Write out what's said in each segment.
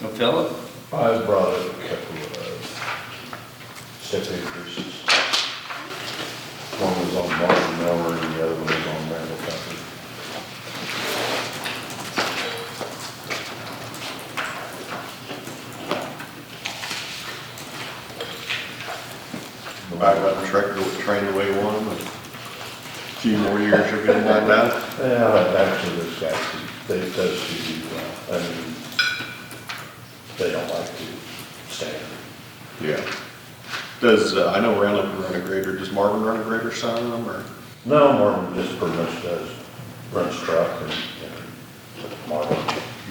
So Philip? I brought up a couple of step increases. One was on Martin Miller and the other one was on Randall Tucker. Back about the tractor way one, but a few more years are getting like that. Yeah, actually, this guy, they does do well. I mean, they don't like to stand. Yeah. Does, I know Randall can run a grader, does Marvin run a grader side of them, or? No, Martin just pretty much runs truck and Martin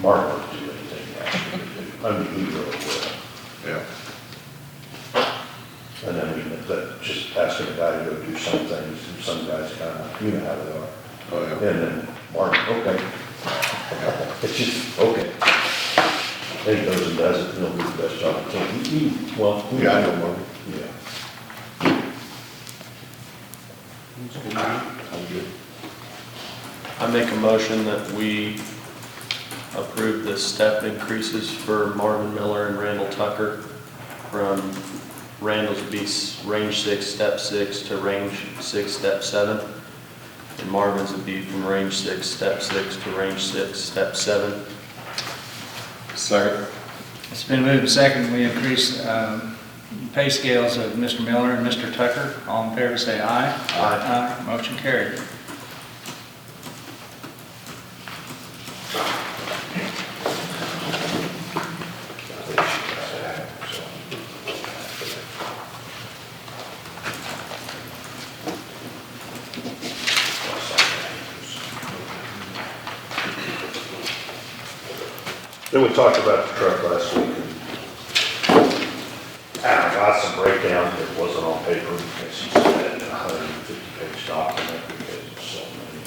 won't do anything actually. I mean, he really will. Yeah. And I mean, that just asking a guy to go do some things, and some guys kind of, you know how they are. Oh, yeah. And then Martin, okay. It's just, okay. Then he goes and does it, and he'll do the best job he can. Well. Yeah, I know Marvin. Yeah. I'm good. I make a motion that we approve the step increases for Marvin Miller and Randall Tucker from Randall's be range 6, step 6 to range 6, step 7. And Marvin's would be from range 6, step 6 to range 6, step 7. Second. It's been moved and second, we increase pay scales of Mr. Miller and Mr. Tucker. All in favor, say aye. Aye. Motion carried. Then we talked about the truck last week. And I got some breakdown that wasn't on paper because he said a 150-page document because it's so many.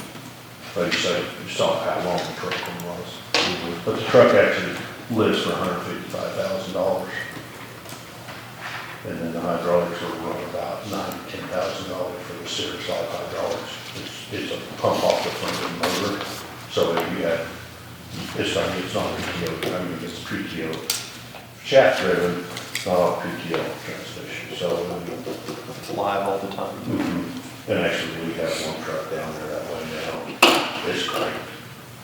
Like you say, you saw how long the truck one was. But the truck actually lives for $155,000. And then the hydraulics will run about $9,000 to $10,000 for the Cirrus Life hydraulics. It's a pump off the front of the motor. So if you have, it's not PTO, I mean, it's PTO shaft driven, not all PTO transmission. So, It's live all the time. and actually we have one truck down there that way now. It's great.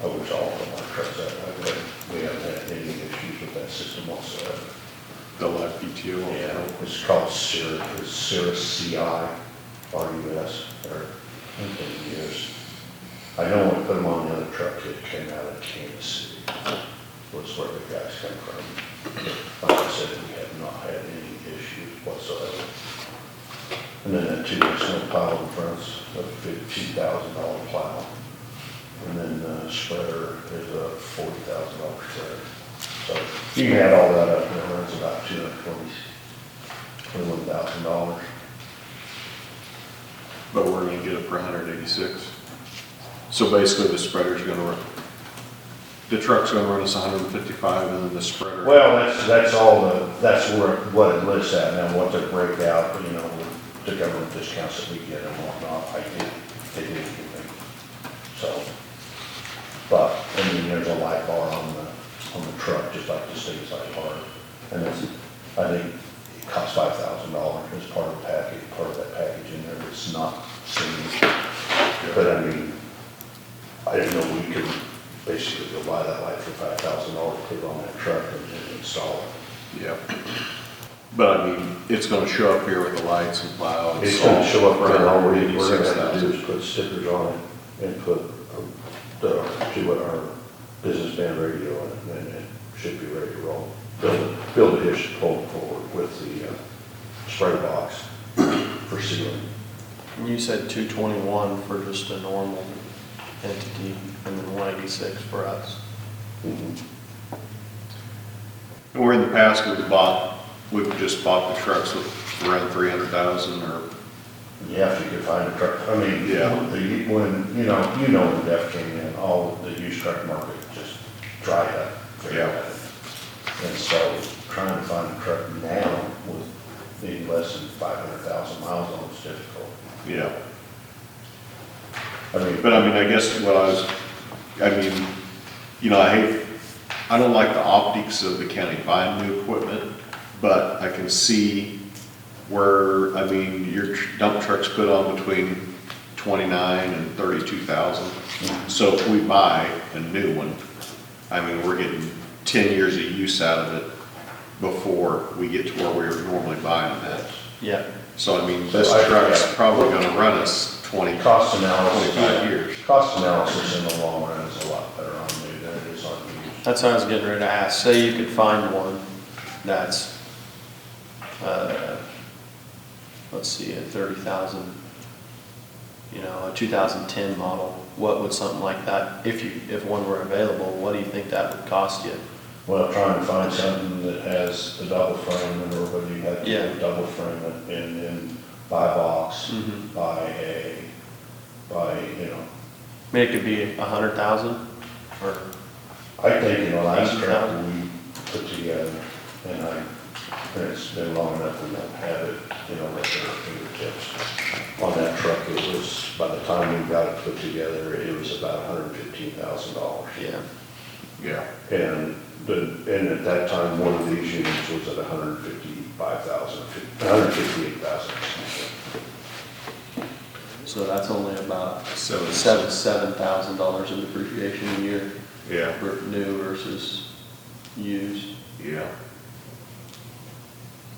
I wish all of them our trucks that way, but we haven't had any issues with that system whatsoever. The live PTO. Yeah, it's called Cirrus CI, RUS, or anything years. I know when I put them on the other truck, it came out of Kansas City, was where the guys come from. Like I said, we have not had any issues whatsoever. And then that 2-inch snow pile in front's a $50,000 plow. And then the spreader is a $40,000 spreader. So you can add all that up, and it runs about $221,000. But we're gonna get it for 186. So basically the spreader's gonna run, the truck's gonna run us 155 and then the spreader. Well, that's all that's what it lists at now, what they break out, you know, with the government discounts that we get and whatnot, they did give me. So, but, I mean, there's a light bar on the truck, just like the state light bar. And it's, I think it costs $5,000 as part of the package, part of that package in there, it's not seen. But I mean, I didn't know we could basically go buy that light for $5,000, put it on that truck and install it. Yeah. But I mean, it's gonna show up here with the lights and plow. and It's gonna show up for right now, we're gonna have to do $186,000. is put stickers on it and put see what our business band radio on it, and it should be ready to roll. Build a hitch to pull it forward with the spreader box for sealing. And you said 221 for just a normal entity and then 186 for us. And where in the past we've just bought the trucks with around 300,000 or. Yeah, if you could find a truck, I mean, Yeah. when, you know, when DEF came in, all the used truck market just dried up. Yeah. And so trying to find a truck now with being less than 500,000 miles on it's difficult. Yeah. I mean, But I mean, I guess what I mean, you know, I hate I don't like the optics of the county buying new equipment, but I can see where, I mean, your dump trucks put on between 29 and 32,000. So if we buy a new one, I mean, we're getting 10 years of use out of it before we get to where we were normally buying that. Yeah, So I mean, this truck's probably gonna run us 20, Cost analysis. 25 years. Cost analysis in the long run is a lot better on new than it is on used. that's what I was getting ready to ask. Say you could find one that's, let's see, a 30,000, you know, a 2010 model. What would something like that, if one were available, what do you think that would cost you? Well, trying to find something that has a double frame, and whether you have to Yeah. get a double frame and buy a box, Mhm. buy, you know. I mean, it could be 100,000 or, I think, you know, last 80,000. truck we put together, and it's been long enough we don't have it, you know, right there at fingertips. On that truck, it was, by the time we got it put together, it was about $115,000. yeah. Yeah. And at that time, one of these units was at 155,000, 158,000. So that's only about Seven. $7,000 in depreciation a year, Yeah, for new versus used. yeah.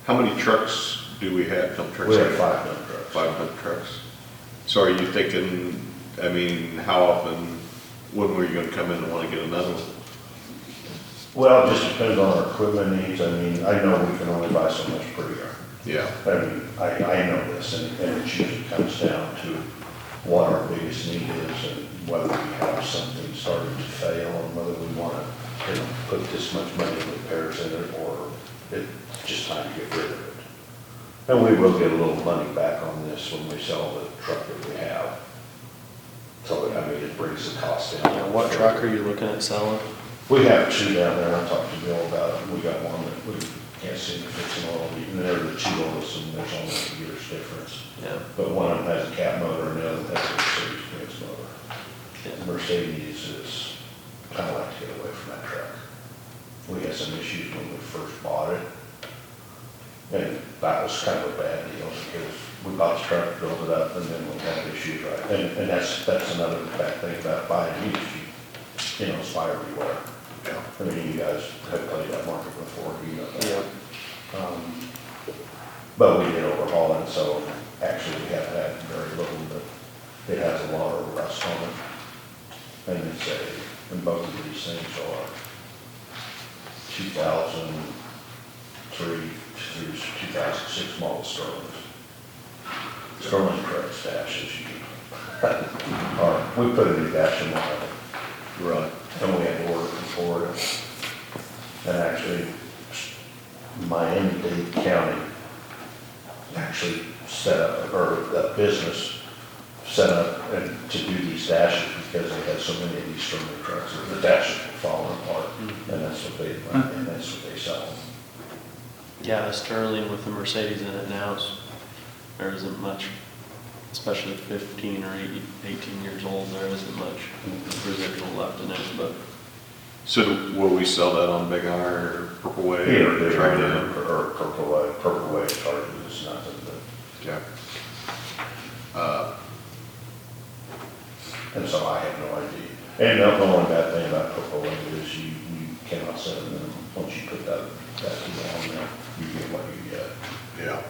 How many trucks do we have, dump trucks? We have 5 dump trucks. 5 dump trucks. So are you thinking, I mean, how often, when were you gonna come in and wanna get another one? Well, it just depends on our equipment needs. I mean, I know we can only buy so much per year. Yeah, I mean, I know this, and it usually comes down to what our biggest need is, and whether we have something starting to fail, and whether we want to, you know, put this much money in repairs in it, or it's just time to get rid of it. And we will get a little money back on this when we sell the truck that we have. So, I mean, it brings the cost down. Yeah, what truck are you looking at selling? We have 2 down there. I talked to Bill about it. We got one that we can't seem to fix an oil leak, and they're the 2 oils, and there's only a year's difference. Yeah, But one of them has a cat motor and the other has a Mercedes-Benz motor. yeah. Mercedes is, kind of like to get away from that truck. We had some issues when we first bought it. And that was kind of a bad deal because we bought the truck, built it up, and then we had issues, right? And that's another bad thing about buying used. You know, it's buyer beware. yeah. I mean, you guys have played that market before, you know that. Yeah. But we did overhaul it, so actually we have had very little, but it has a lot of rust on it. And it's and both of these things are 2003 through 2006 model Sterlings. Sterling correct dashes, or we put a new dash in one of them. Right. And we had to order from Florida. And actually, Miami-Dade County actually set up, or a business set up and to do these dashes because they had so many of these Sterling trucks. The dashes were falling apart, and that's what they sell them. Yeah, the Sterling with the Mercedes in it now, there isn't much, especially 15 or 18 years old, there isn't much residual left in it, but So will we sell that on Big Iron or Purple Wave? Either or big Trade or In? Purple Wave charges nothing, but, Yeah. and so I have no idea. And the only bad thing about Purple Wave is you cannot set a minimum. Once you put that deal on there, you get what you get. Yeah.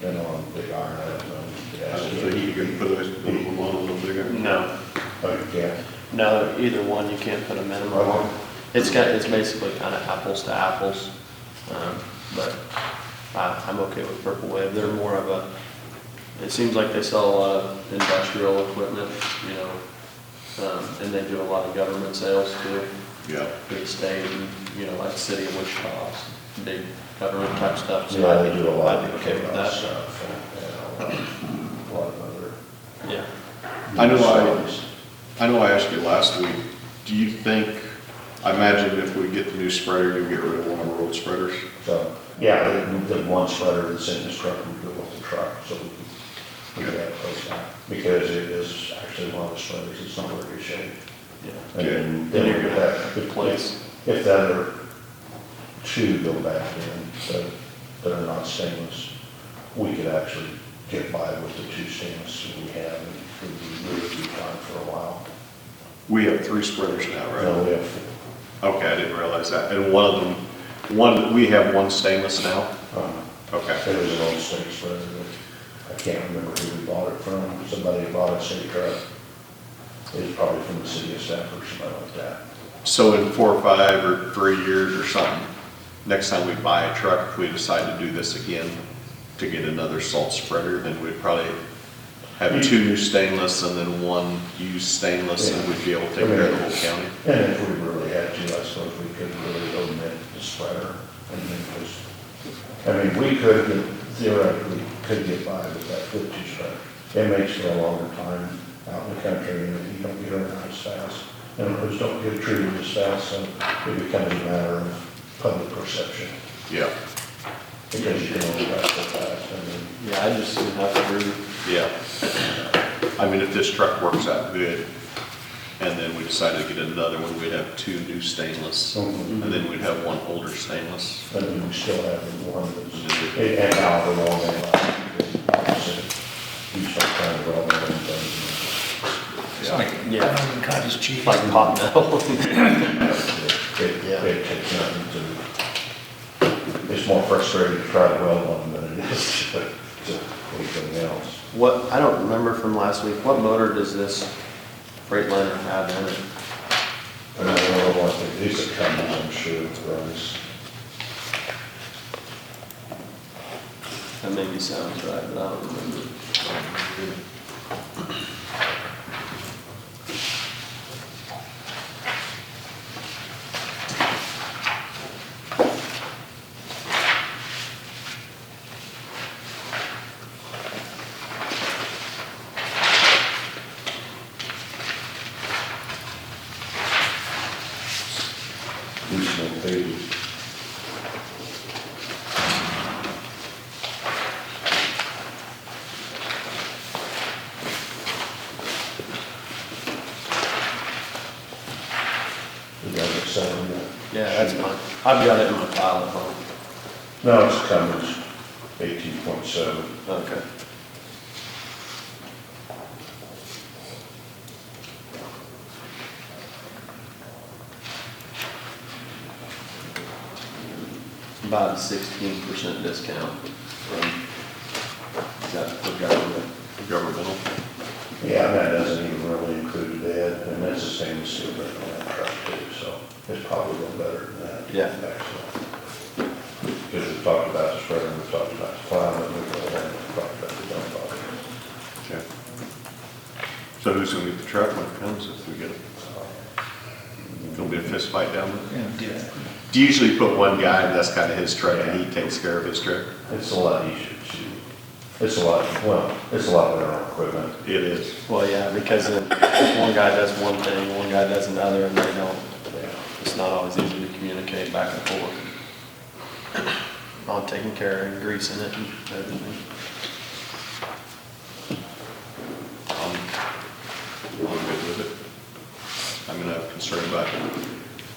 Then on Big Iron, I don't know. I don't think you can put a minimum on the Big Iron. no. Oh, you can't? No, either one, you can't put a minimum on. It's basically kind of apples to apples, but I'm okay with Purple Wave. They're more of a, it seems like they sell a lot of industrial equipment, you know, and they do a lot of government sales too, Yeah. for the state, and, you know, like the city of Wichita, big government type stuff. So Yeah, they do a lot I'd of be okay with that. stuff and a lot of other. Yeah. I know I asked you last week, do you think, I imagine if we get the new spreader, you'll get rid of one of our old spreaders? So, yeah, the one spreader that's in this truck, we go with the truck, so we can replace that. Because it is actually one of the spreaders, it's not very good shape. Yeah. And Then you're gonna have have a good place. if the other two go back in, that are not stainless, we could actually get by with the two stainless we have, and it would be really good time for a while. We have 3 spreaders now, right? No, we have four. Okay, I didn't realize that. And one of them, we have one stainless now? Okay. It was an old state spreader, but I can't remember who we bought it from. Somebody bought a state truck. It was probably from the city of Stafford or something like that. So in 4 or 5 or 3 years or something, next time we buy a truck, if we decide to do this again, to get another salt spreader, then we'd probably have 2 new stainless and then 1 used stainless, and we'd be able to take care of the whole county. And if we really had to, I suppose we could really omit the spreader. And then just, I mean, we could, theoretically, could get by with that 50 spreader. It makes for a longer time out in the country, and you don't get around as fast. And of course, don't get treated as fast, so it becomes a matter of public perception. Yeah, Because you can only drive so fast, I mean. Yeah, I just have to agree. yeah. I mean, if this truck works out good, and then we decided to get another one, we'd have 2 new stainless, Mhm. and then we'd have 1 older stainless. And then we still have the one that's, and however long they last. You start trying to weld them and things. It's like, Yeah. cottage cheese. Like hot metal. It takes nothing to, it's more frustrating to try to weld one than it is to anything else. What, I don't remember from last week, what motor does this Freightliner have in it? And I don't know what it is, it comes, I'm sure, it runs. That maybe sounds right, but I don't remember. These little babies. You got it set on that? Yeah, that's fine. I've got it in my file at home. No, it's Cummins, 18.7. Okay. About a 16% discount from, is that for government? Governmental. Yeah, and that doesn't even really include the bed, and that's the stainless steel brick on that truck too, so it's probably a little better than that. Yeah. Actually. Because we've talked about the spreader, we've talked about the plow, and we've talked about the dump body. Okay. So who's gonna get the truck when it comes, if we get it? Gonna be a fist fight down there? Yeah, do that. Do you usually put one guy, and that's kind of his truck, and he takes care of his truck? It's a lot easier to, it's a lot better equipment. It is. Well, yeah, because then if one guy does one thing, one guy does another, and they don't, Yeah. it's not always easy to communicate back and forth on taking care and greasing it and everything. I'm good with it. I mean, I'm concerned about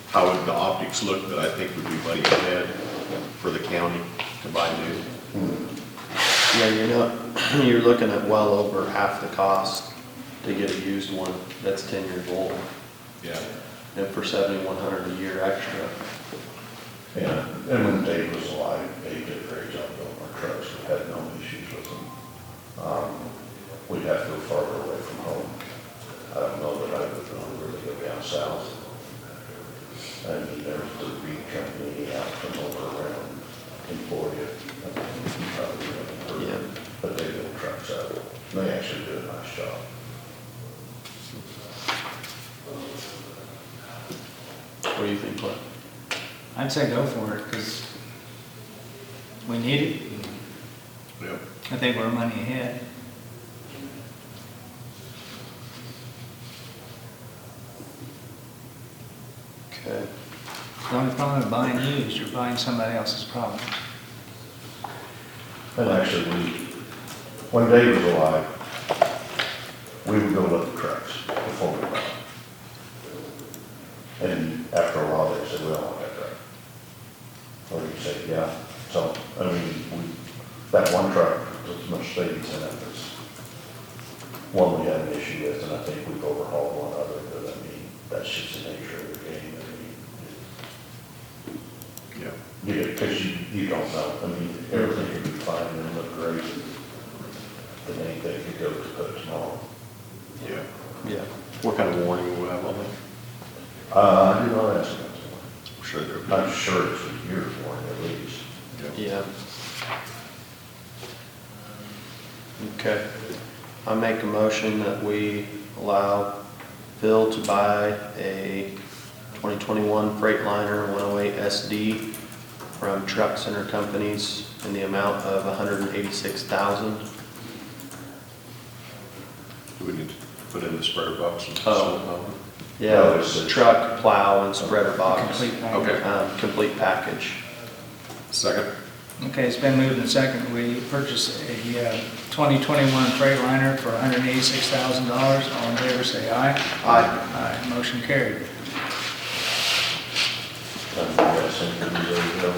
how would the optics look, but I think would be buddy ahead for the county to buy new. Yeah, you're looking at well over half the cost to get a used one that's 10 years old, Yeah. and for $7,100 a year extra. Yeah, and when Dave was alive, Dave did a great job building our trucks, we had no issues with them. We'd have to go farther away from home. I don't know that I would really go down south. I mean, there's the Reed Company out from over around Emporia. Yeah. But they build trucks out. They actually do a nice job. What do you think, Clint? I'd say go for it, because we need it. Yep. I think we're money ahead. Okay. The only problem with buying used, you're buying somebody else's problems. And actually, when Dave was alive, we would build up the trucks before we bought them. And after a while, they said, well, yeah. So, I mean, that one truck, there's as much savings in it as one we had an issue with, and I think we've overhauled one other, but I mean, that's just the nature of the game. I Yeah. mean, because you don't know. I mean, everything could be fine and look great, but anything could go to tomorrow. Yeah. Yeah. What kind of warning will we have on that? I do not ask them. I'm sure there'll be. I'm sure it's a year's warning at least. Yeah. Okay. I make a motion that we allow Phil to buy a 2021 Freightliner 108 SD from Truck Center Companies in the amount of $186,000. Do we need to put in the spreader box? And Oh. No, Yeah, it's it's a- truck, plow, and spreader box. Complete package. Okay. Complete package. Second? Okay, it's been moved and second. We purchased a 2021 Freightliner for $186,000. All in favor, say aye. Aye. Motion carried. I'm guessing it was a,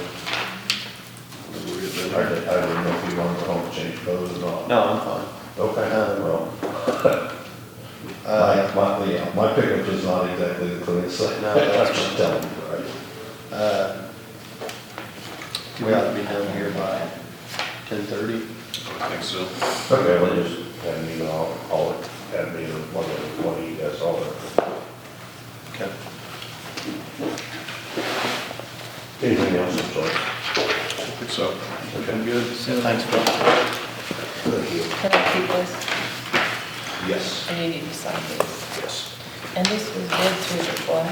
We'll get I that. didn't know if you wanted to go home and change clothes or not. No, I'm fine. Okay, well, Uh, my pickup is not exactly the cleanest, No, I'm that's just fine. telling you, right? We ought to be done here by 10:30. I think so. Okay, well, just have me, I'll have me, one of you guys, all that. Okay. Anything else, I'm sorry? I think so. Okay, good. So- Thanks, Bill. Thank you. Can I keep this? Yes. And you need to sign this. Yes. And this was bid through the what?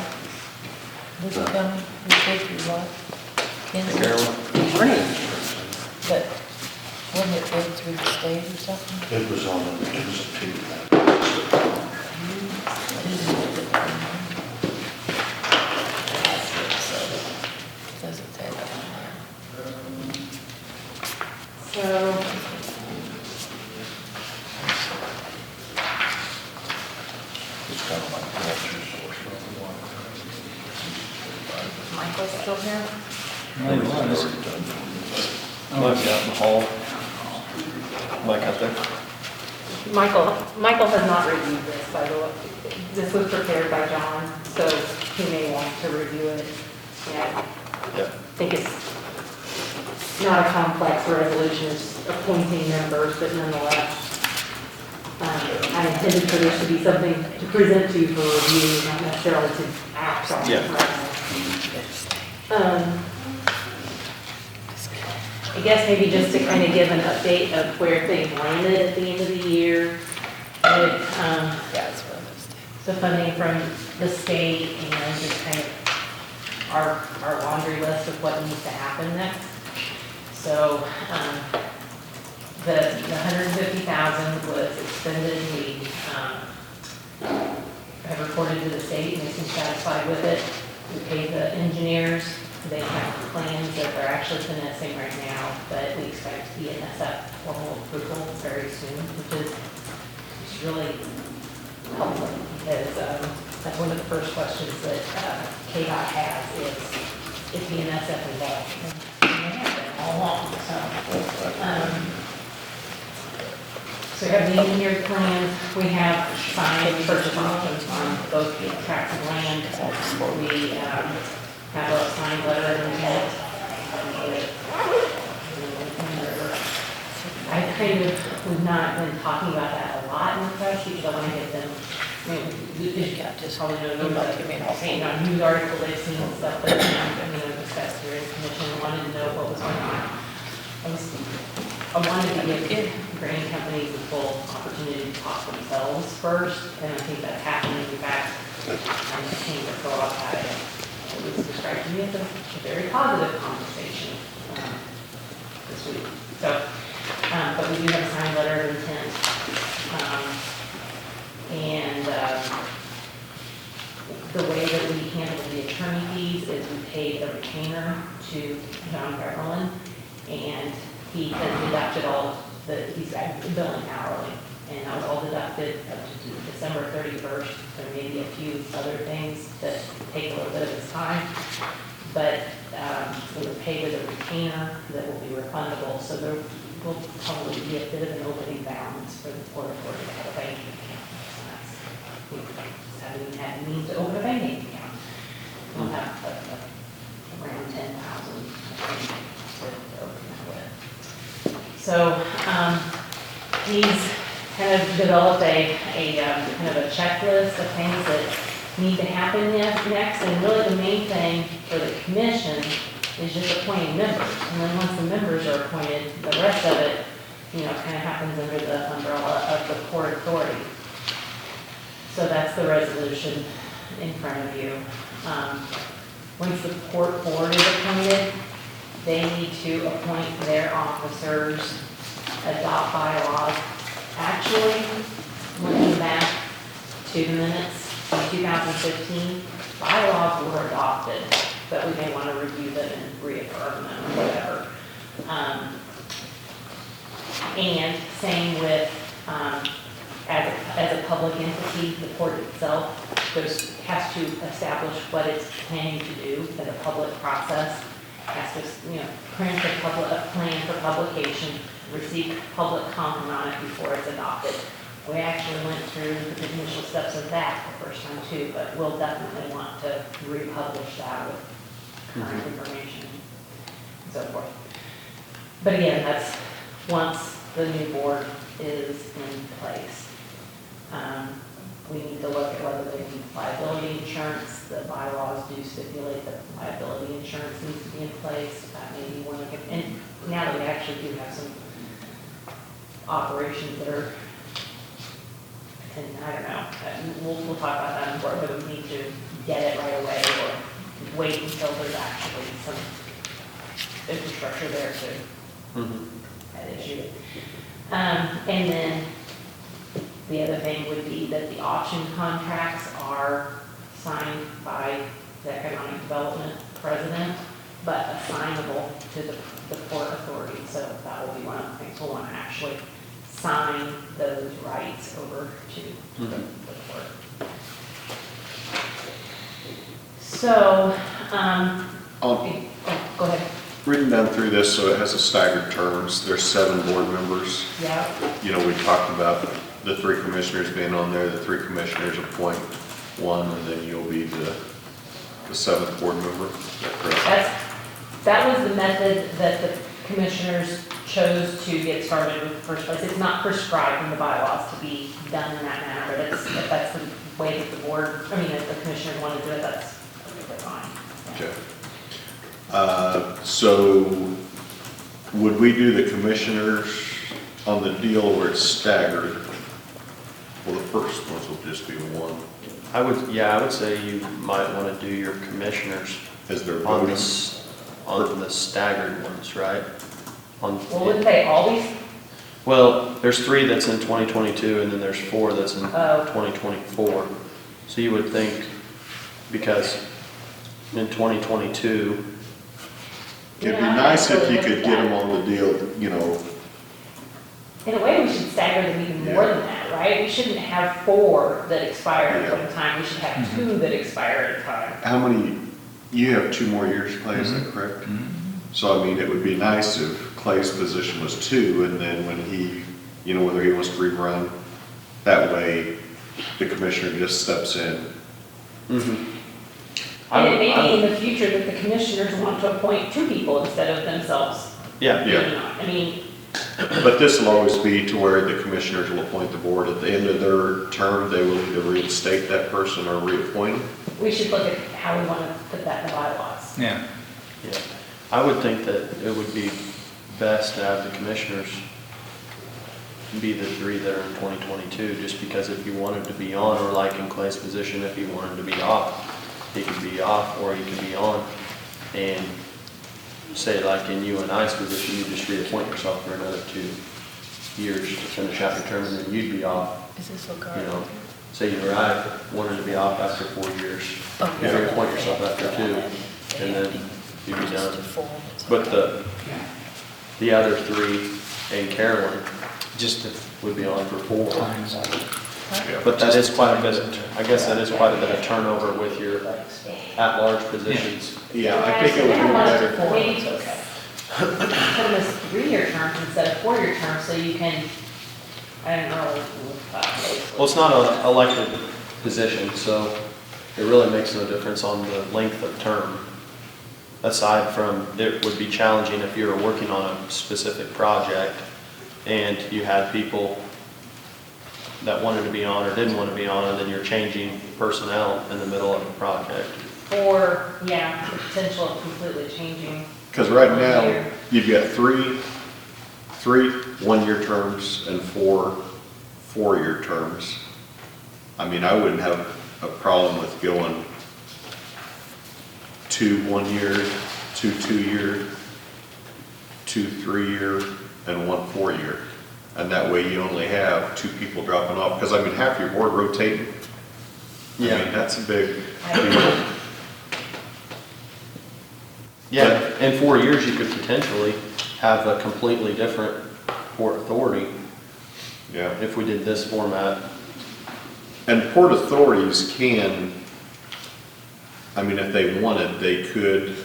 This company, was bid through what? Kinsley? Carolyn? But wasn't it bid through the state or something? It was a two. Doesn't say that on So, It's kind of like culture source, there. Michael's still here? No, it was. Mike's out in the hall. Mike out there? Michael has not reviewed this, by the way. This was prepared by John, so he may want to review it. Yeah, Yeah. I think it's not a complex resolution, it's appointing members, but nonetheless, I intended for this to be something to present to you for review, not necessarily to act on Yeah. right now. I guess maybe just to kind of give an update of where things landed at the end of the year with Yeah, it's one of those things. the funding from the state and just kind of our laundry list of what needs to happen next. So the 150,000 was expended. We have reported to the state and they seem satisfied with it. We paid the engineers. They have plans that they're actually finessing right now, but we expect to be in SF formal approval very soon, which is really helpful because that's one of the first questions that KDOT has is the NSF involved? And they have been all along, so we have the engineered plans, we have signed purchase options on both tracts of land. We have a signed letter of intent. We've not been talking about that a lot in the press because I want to get them, I mean, Yeah, just probably don't know email that, to me. saying on news article they've seen and stuff, but discussed here in commission, wanted to know what was going on. I wanted to give grain companies the full opportunity to talk themselves first, and I think that's happening. In fact, I'm the chamber co-op had it was described to me as a very positive conversation this week. So, but we do have a signed letter of intent. The way that we handle the attorney fees is we paid a retainer to John Beverlin, and he has deducted all he's billing hourly, and that was all deducted up to December 31st. There may be a few other things that take a little bit of his time, but we were paid with a retainer that will be refundable, so there will probably be a bit of an opening balance for the Port Authority to have a banking account. So that's- We just haven't even had the means to open a banking account. We'll have around 10,000 to open that with. So he's kind of developed a kind of a checklist of things that need to happen next, and really the main thing for the commission is just appointing members. And then once the members are appointed, the rest of it, kind of happens under the umbrella of the Port Authority. So that's the resolution in front of you. Once the Port Board is appointed, they need to appoint their officers, adopt bylaws. Actually, looking back to the minutes in 2015, bylaws were adopted, but we may want to review them and reaffirm them or whatever. And same with, as a public entity, the port itself has to establish what it's planning to do as a public process, has to, print a plan for publication, receive public comment on it before it's adopted. We actually went through the initial steps of that the first time too, but we'll definitely want to republish that with current information and so forth. But again, that's once the new board is in place. We need to look at whether they need liability insurance. The bylaws do stipulate that liability insurance needs to be in place. That may be one of the, and now that we actually do have some operations that are, and I don't know, we'll talk about that more, but we need to get it right away or wait until there's actually some infrastructure there to that issue. And then the other thing would be that the option contracts are signed by the Economic Development President, but assignable to the Port Authority. So that will be one of the things we'll want to actually sign those rights over to the port. So, go ahead. Reading down through this, so it has a staggered terms, there's 7 board members. Yeah. We talked about the 3 commissioners being on there, the 3 commissioners appoint one, and then you'll be the 7th board member, is that correct? That was the method that the commissioners chose to get started with the first place. It's not prescribed in the bylaws to be done in that manner, but if that's the way that the board, if the commissioners want to do it, that's perfectly fine. Yeah. Okay. So would we do the commissioners on the deal where it's staggered? Well, the first ones will just be one. I would say you might want to do your commissioners As they're on voting. on the staggered ones, right? Well, wouldn't they all be? Well, there's 3 that's in 2022, and then there's 4 that's in Oh. 2024. So you would think, because in 2022, It'd be Yeah, nice if you absolutely. could get them on the deal, In a way, we should stagger them even more than that, right? We shouldn't have 4 that expire at one time. We should have 2 that expire at a time. how many, you have 2 more years to play, is that correct? So, it would be nice if Clay's position was 2, and then when he, whether he wants to rerun, that way the commissioner just steps in. And it may be in the future that the commissioners want to appoint 2 people instead of themselves. yeah, Yeah. But this will always be to where the commissioners will appoint the board. At the end of their term, they will either reinstate that person or reappoint them. We should look at how we want to put that in the bylaws. Yeah. yeah. I would think that it would be best to have the commissioners be the 3 that are in 2022, just because if you wanted to be on, or like in Clay's position, if he wanted to be off, he could be off or he could be on. And say like in you and I's position, you just reappoint yourself for another 2 years to finish out your term, and then you'd be off. Is this You know, say you or I wanted to be off after 4 years, you reappoint yourself after 2, and then you'd be done. But the other 3 and Carolyn Just the would be on for 4. times. Yeah. But that is quite a bit, I guess that is quite a bit of turnover with your at-large positions. Yeah, I think it would be better. Maybe put them as 3-year terms instead of 4-year terms, so you can, I don't know. Well, it's not an elected position, so it really makes no difference on the length of term. Aside from, it would be challenging if you were working on a specific project and you had people that wanted to be on or didn't want to be on, and then you're changing personnel in the middle of a project. Or, yeah, the potential of completely changing. Because right now, you've got three 1-year terms and 4 4-year terms. I mean, I wouldn't have a problem with going 2 1-year, 2 2-year, 2 3-year, and 1 4-year. And that way you only have 2 people dropping off, because I mean, half your board rotating. I mean, that's a big deal. Yeah, in 4 years, you could potentially have a completely different port authority Yeah. if we did this format. And port authorities can, I mean, if they wanted, they could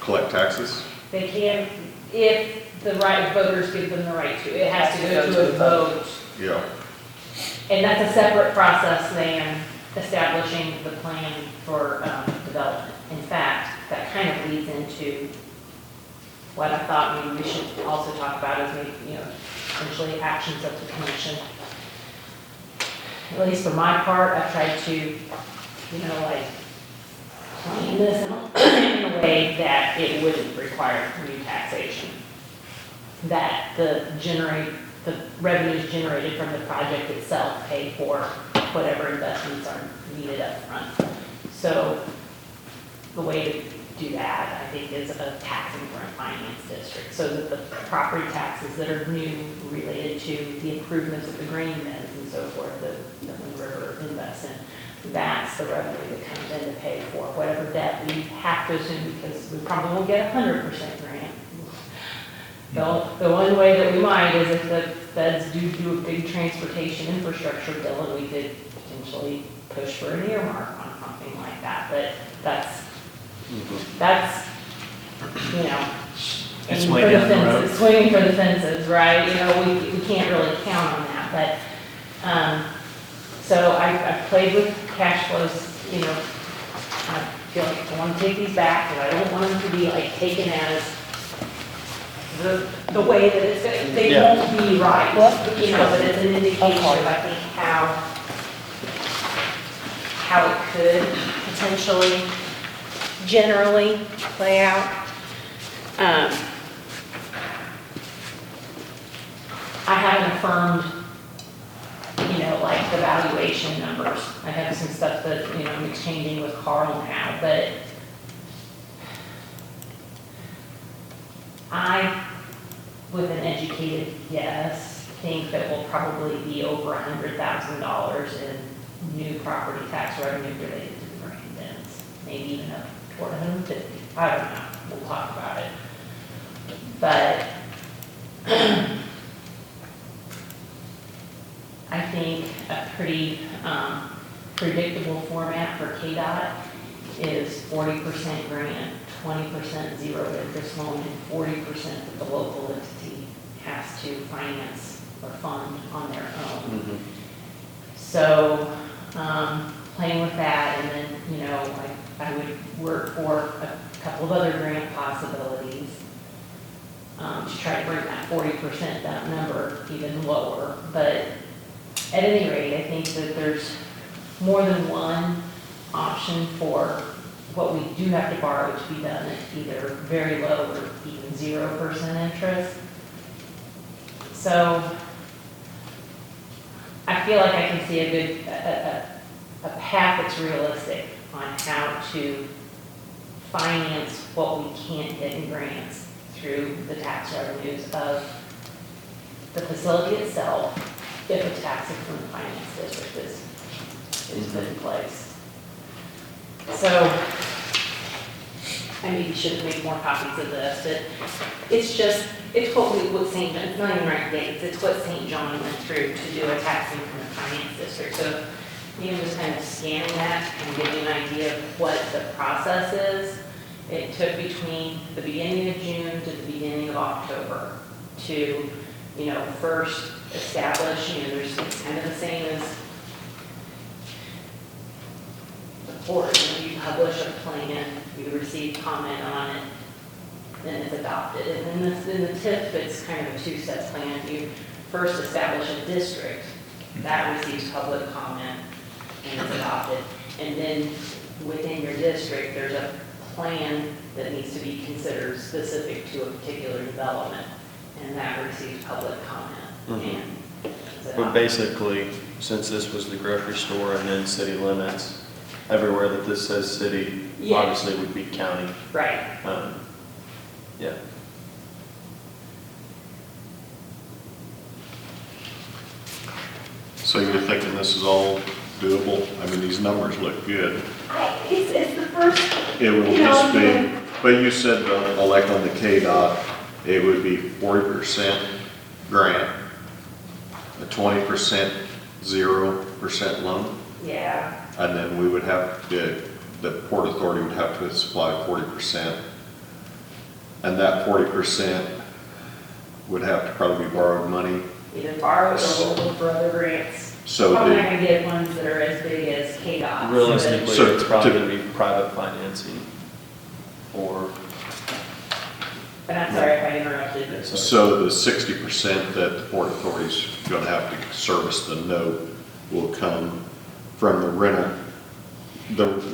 collect taxes. They can, if the right voters give them the right to. It has to go to a vote. Yeah. And that's a separate process than establishing the plan for development. In fact, that kind of leads into what I thought maybe we should also talk about is maybe, essentially actions of the commission. At least for my part, I've tried to, plan this in a way that it wouldn't require new taxation. That the revenues generated from the project itself pay for whatever investments are needed up front. So the way to do that, I think, is a taxing for a finance district, so that the property taxes that are new related to the improvements of the grain beds and so forth, that Wind River invests in, that's the revenue that comes in to pay for whatever debt we have to assume, because we probably won't get 100% grant. The one way that we might is if the feds do a big transportation infrastructure bill, and we could potentially push for an earmark on something like that, but that's, It's aiming way for the down the road. fences, swinging for the fences, right? We can't really count on that, but, so I played with cash flows, I feel like I want to take these back, and I don't want them to be like taken as the way that it's going, they Yeah. won't be right, but it's an indication of, I think, how it could potentially generally play out. I haven't affirmed, like the valuation numbers. I have some stuff that, I'm exchanging with Carl now, but I, with an educated guess, think that we'll probably be over $100,000 in new property tax revenue related to the grain bins. Maybe even up toward 150. I don't know. We'll talk about it. But I think a pretty predictable format for KDOT is 40% grant, 20% zero interest loan, and 40% that the local entity has to finance or fund on their own. So, playing with that, and then, I would work for a couple of other grant possibilities to try to bring that 40%, that number, even lower. But at any rate, I think that there's more than one option for what we do have to borrow to be done at either very low or even 0% interest. So I feel like I can see a good, a path that's realistic on how to finance what we can't get in grants through the tax revenues of the facility itself, if a tax increment finance district is put in place. So, maybe should make more copies of this, but it's what St. John, it's not even right dates, it's what St. John went through to do a tax increment finance district. So you can just kind of scan that and give you an idea of what the process is. It took between the beginning of June to the beginning of October to, first establish, it's kind of the same as the board. You publish a plan, you receive comment on it, then it's adopted. And then in the TIF, it's kind of a two-step plan. You first establish a district, that receives public comment and it's adopted. And then within your district, there's a plan that needs to be considered specific to a particular development, and that receives public comment. Mhm. And it's But adopted. basically, since this was the grocery store and then city limits, everywhere that this says city, Yeah. obviously would be county. Right. Yeah. So you're thinking this is all doable? I mean, these numbers look good. It's the first, It will You know, just be, yeah. but you said, like on the KDOT, it would be 40% grant, a 20% 0% loan, yeah, and then we would have, the Port Authority would have to supply 40%. And that 40% would have to probably be borrowed money. either borrow or look for other grants. So Probably the- not gonna get ones that are as big as KDOT. Realistically, So it's probably to- gonna be private financing or, But I'm sorry if I interrupted. yeah, sorry. So the 60% that the Port Authority's gonna have to service the note will come from the rental.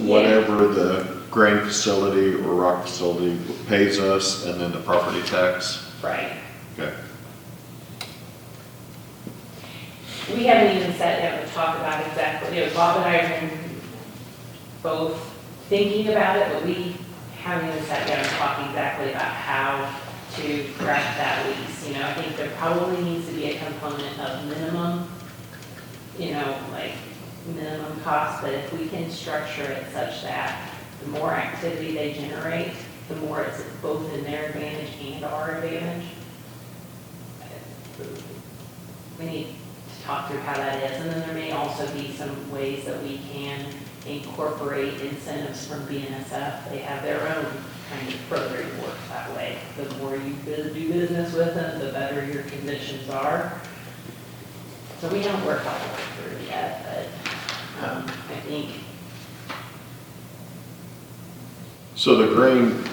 Whatever the grain facility or rock facility pays us, and then the property tax. Right. Okay. We haven't even sat down to talk about exactly, Bob and I have been both thinking about it, but we haven't even sat down and talked exactly about how to craft that lease. I think there probably needs to be a component of minimum, like minimum cost, but if we can structure it such that the more activity they generate, the more it's both in their advantage and our advantage. We need to talk through how that is, and then there may also be some ways that we can incorporate incentives from BNSF. They have their own kind of program work that way. The more you do business with them, the better your conditions are. So we haven't worked all the way through yet, but I think, So the grain,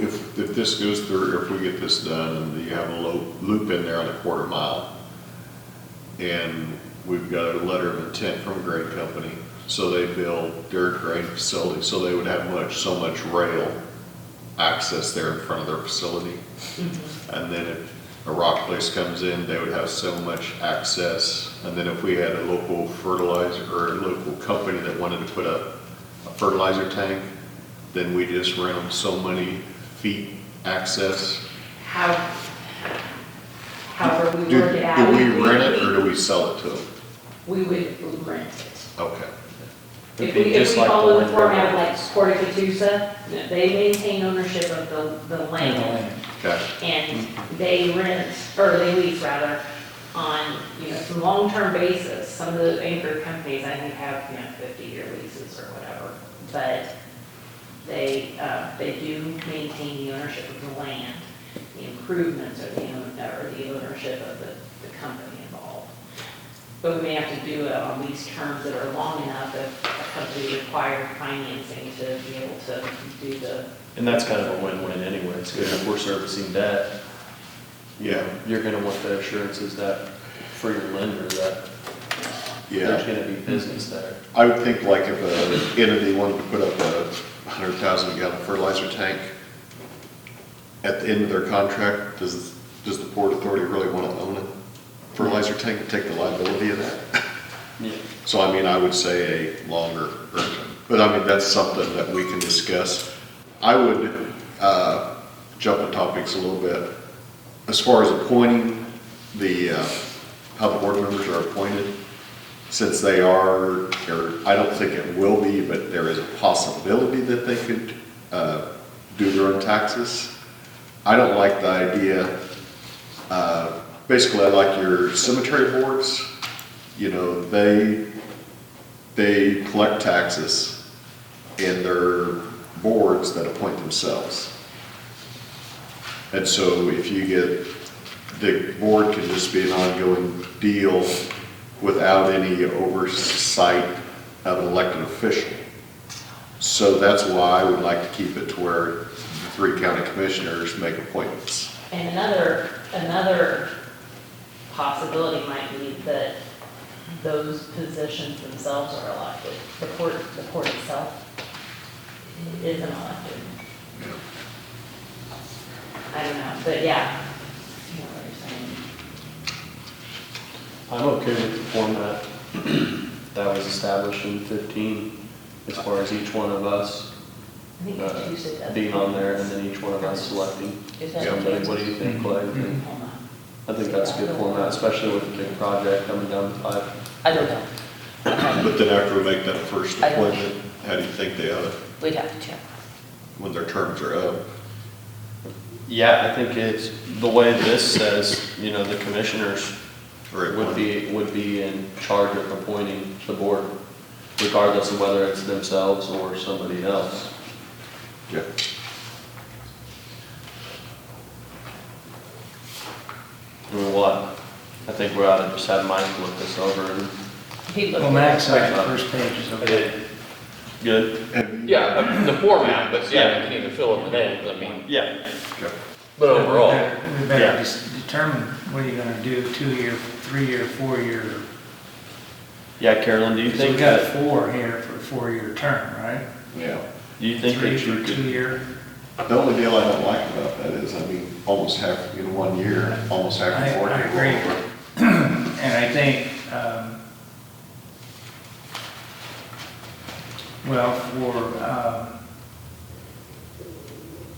if this goes through, if we get this done, and you have a loop in there on a quarter mile, and we've got a letter of intent from a grain company, so they build their grain facility, so they would have so much rail access there in front of their facility. And then if a rock place comes in, they would have so much access. And then if we had a local fertilizer or a local company that wanted to put up a fertilizer tank, then we just rent them so many feet access. however we Do work it out. we rent it or do we sell it to them? We would rent it. Okay. It'd If be we just like the follow the Wind format River like lease. Port of Catoosa, they maintain ownership of the land. Okay. And they rent, or they lease rather, on, some long-term basis. Some of the anchor companies, I think, have, 50-year leases or whatever. But they do maintain the ownership of the land. The improvements are the ownership of the company involved. But we may have to do it on lease terms that are long enough if a company required financing to be able to do the, And that's kind of a win-win anyways, because if we're servicing debt, Yeah. you're gonna want the assurances that for your lender that Yeah. there's gonna be business there. I would think like if an entity wanted to put up a 100,000 gallon fertilizer tank, at the end of their contract, does the Port Authority really want to own a fertilizer tank and take the liability of that? Yeah. So I mean, I would say a longer version, but I mean, that's something that we can discuss. I would jump the topics a little bit. As far as appointing how the board members are appointed, since they are, or I don't think it will be, but there is a possibility that they could do their own taxes. I don't like the idea, basically I like your cemetery boards, you know, they collect taxes and they're boards that appoint themselves. And so if you get, the board can just be an ongoing deal without any oversight of an elected official. So that's why I would like to keep it to where the 3 county commissioners make appointments. And another possibility might be that those positions themselves are elected. The court itself isn't elected. I don't know, but yeah. I know what you're saying. I'm okay with the format that was established in 15, as far as each one of us I think it's Tuesday, doesn't it? being on there, and then each one of us selecting Is that somebody. What do you think, Clay? Hold on. I think that's a good format, especially with the big project coming down the pipe. I don't know. But then after we make that first I don't- appointment, how do you think they ought to, We'd have to check. when their terms are up? Yeah, I think it's, the way this says, you know, the commissioners Or would be in charge of appointing the board, regardless of whether it's themselves or somebody else. Yeah. I mean, what? I think we ought to just have Mike look this over and, He looked Well, Max at said the first page is okay. good? Yeah, I mean, the format, but yeah, you can either fill in the names, I mean, Yeah. but overall, We better Yeah. determine what you're gonna do, 2-year, 3-year, 4-year. Yeah, Carolyn, do you Because we think got that, 4 here for a 4-year term, right? Yeah. do you think 3 that you for could, 2-year. The only deal I don't like about that is, I mean, almost half, in 1 year, almost half I the board. can go agree. over. And I think, well,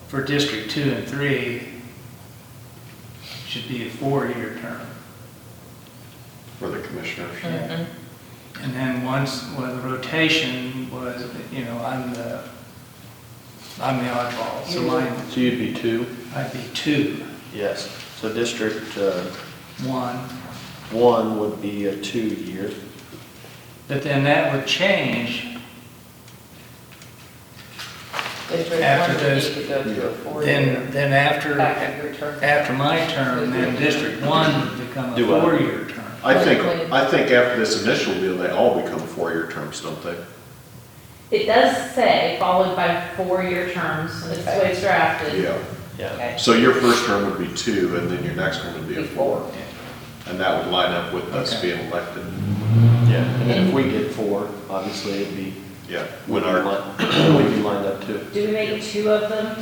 for District 2 and 3, should be a 4-year term. For the commissioners. Mhm. And then once, well, the rotation was, you know, I'm the oddball, so mine, so you'd be 2? I'd be 2, Yes. So District 1. 1 would be a 2-year. But then that would change District After 1 would those- need to go to a 4-year. then after After your term. After my term, then District 1 would become a Do what? 4-year term. I think after this initial deal, they all become 4-year terms, don't they? It does say followed by 4-year terms, that's the way it's drafted. Yeah. Yeah. Okay. So your first term would be 2, and then your next one would be a 4. And that would line up with us Okay. being elected. Yeah, and then if we get 4, obviously it'd be, Yeah. we'd When be our, we'd be lined up too. Do we make 2 of them,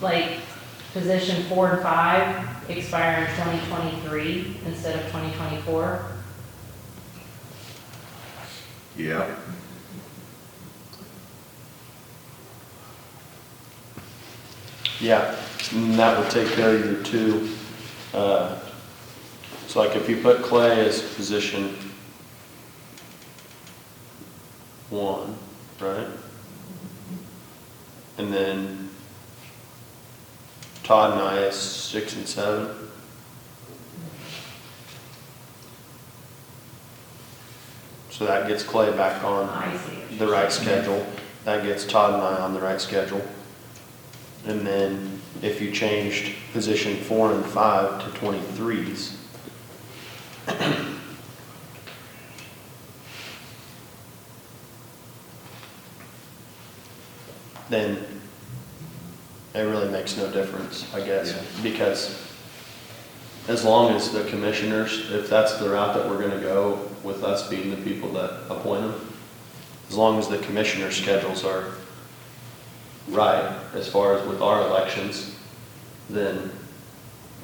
like position 4 and 5 expire in 2023 instead of 2024? yeah. Yeah, and that would take care of your 2. So like if you put Clay as position 1, right? And then Todd and I as 6 and 7. So that gets Clay back on I see. the right schedule. That gets Todd and I on the right schedule. And then if you changed position 4 and 5 to 23s, then it really makes no difference, I guess, because as long as the commissioners, if that's the route that we're gonna go with us being the people that appoint them, as long as the commissioner schedules are right, as far as with our elections, then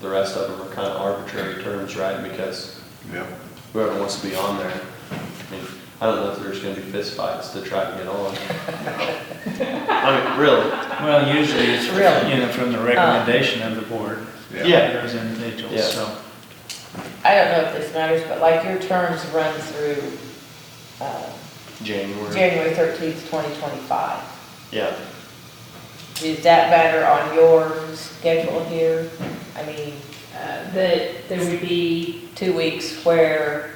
the rest of them are kind of arbitrary terms, right? Because Yeah. whoever wants to be on there, I mean, I don't know if there's gonna be fist fights to try to get on. I mean, really, Well, usually it's, Really? you know, from the recommendation of the board, yeah, those individuals, Yeah. so. I don't know if this matters, but like your terms run through January, January 13th, 2025. yeah. Is that better on your schedule here? I mean, That there would be, 2 weeks where,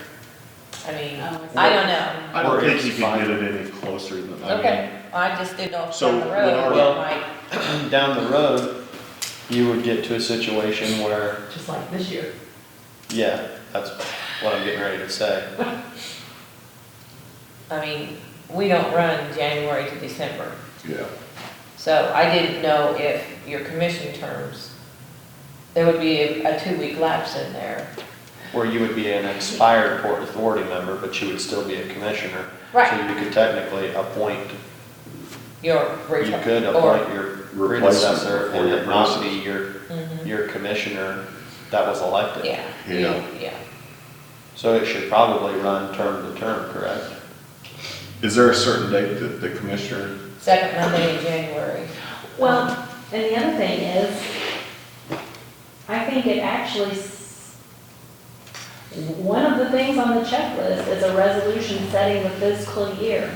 I mean, I don't know. I don't Or think it's you can fine. get it any closer than, I mean, Okay, I just didn't know if So down the when road, our- it might, Down the road, you would get to a situation where, just like this year. yeah, that's what I'm getting ready to say. I mean, we don't run January to December. yeah. So I didn't know if your commission terms, there would be a 2-week lapse in there. Where you would be an expired Port Authority member, but you would still be a commissioner. Right. So you could technically appoint, Your you return. could or- appoint your Replacement predecessor before and your it not predecessor. be Mhm. your commissioner that was elected. Yeah, Yeah. yeah. So it should probably run term to term, correct? Is there a certain date that the commissioner, Second Monday in January. Well, and the other thing is, I think it actually, one of the things on the checklist is a resolution setting the fiscal year.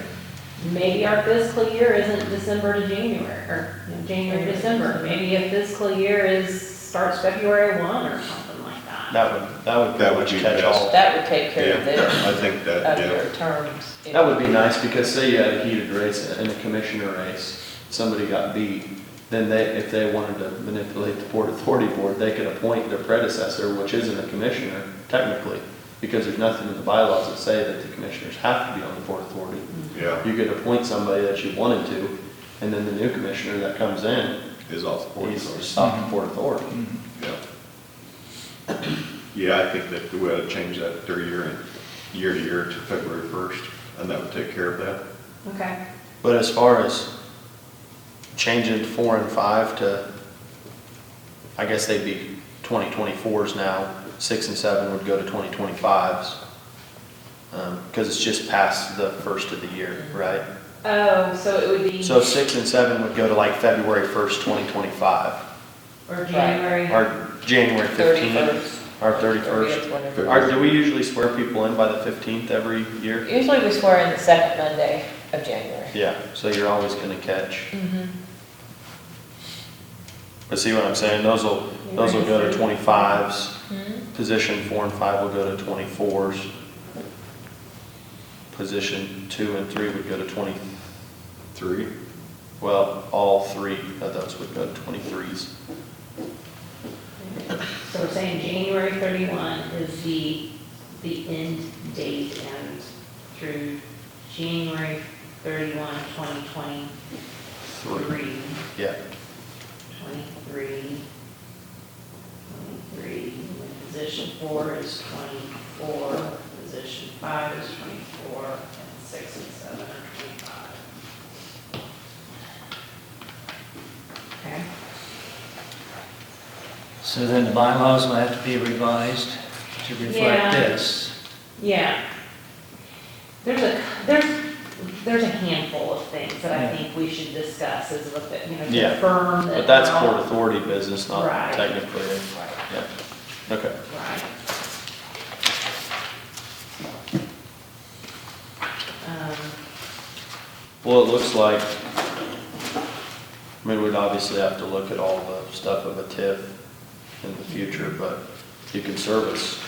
Maybe our fiscal year isn't December to January, or January to December. Maybe a fiscal year starts February 1 or something like that. That would That pretty would much be catch best. all. That would take care of yeah, this, I think that, of yeah. your terms. That would be nice, because say you had a heated race in a commissioner race, somebody got beat, then if they wanted to manipulate the Port Authority Board, they could appoint their predecessor, which isn't a commissioner technically, because there's nothing in the bylaws that say that the commissioners have to be on the Port Authority. Yeah, You could appoint somebody that you wanted to, and then the new commissioner that comes in, is off the board. he's off the Port Authority. Yeah. Yeah, I think that we ought to change that their year to year to February 1st, and that would take care of that. Okay. But as far as changing 4 and 5 to, I guess they'd be 2024s now, 6 and 7 would go to 2025s. Because it's just past the first of the year, right? Oh, so it would be, So 6 and 7 would go to like February 1st, 2025. or January. Or January 15th, 31st. or 31st. Whenever. Do we usually swear people in by the 15th every year? Usually we swear in the second Monday of January. Yeah, so you're always gonna catch. Mhm. But see what I'm saying? Those will go to 25s. Mhm. Position 4 and 5 will go to 24s. Position 2 and 3 would go to 3? well, all 3 of those would go to 23s. So we're saying January 31 is the end date, and through January 31, 2023. Yeah, 23, and position 4 is 24, position 5 is 24, and 6 and 7 are 25. Okay, So then the bylaws will have to be revised to Yeah. reflect this. yeah. There's a handful of things that I Yeah. think we should discuss as a, Yeah. confirm that. but that's we're all- Port Authority business, not Right. technically. Yeah, okay. Right. Well, it looks like, I mean, we'd obviously have to look at all the stuff of a TIF in the future, but you can service.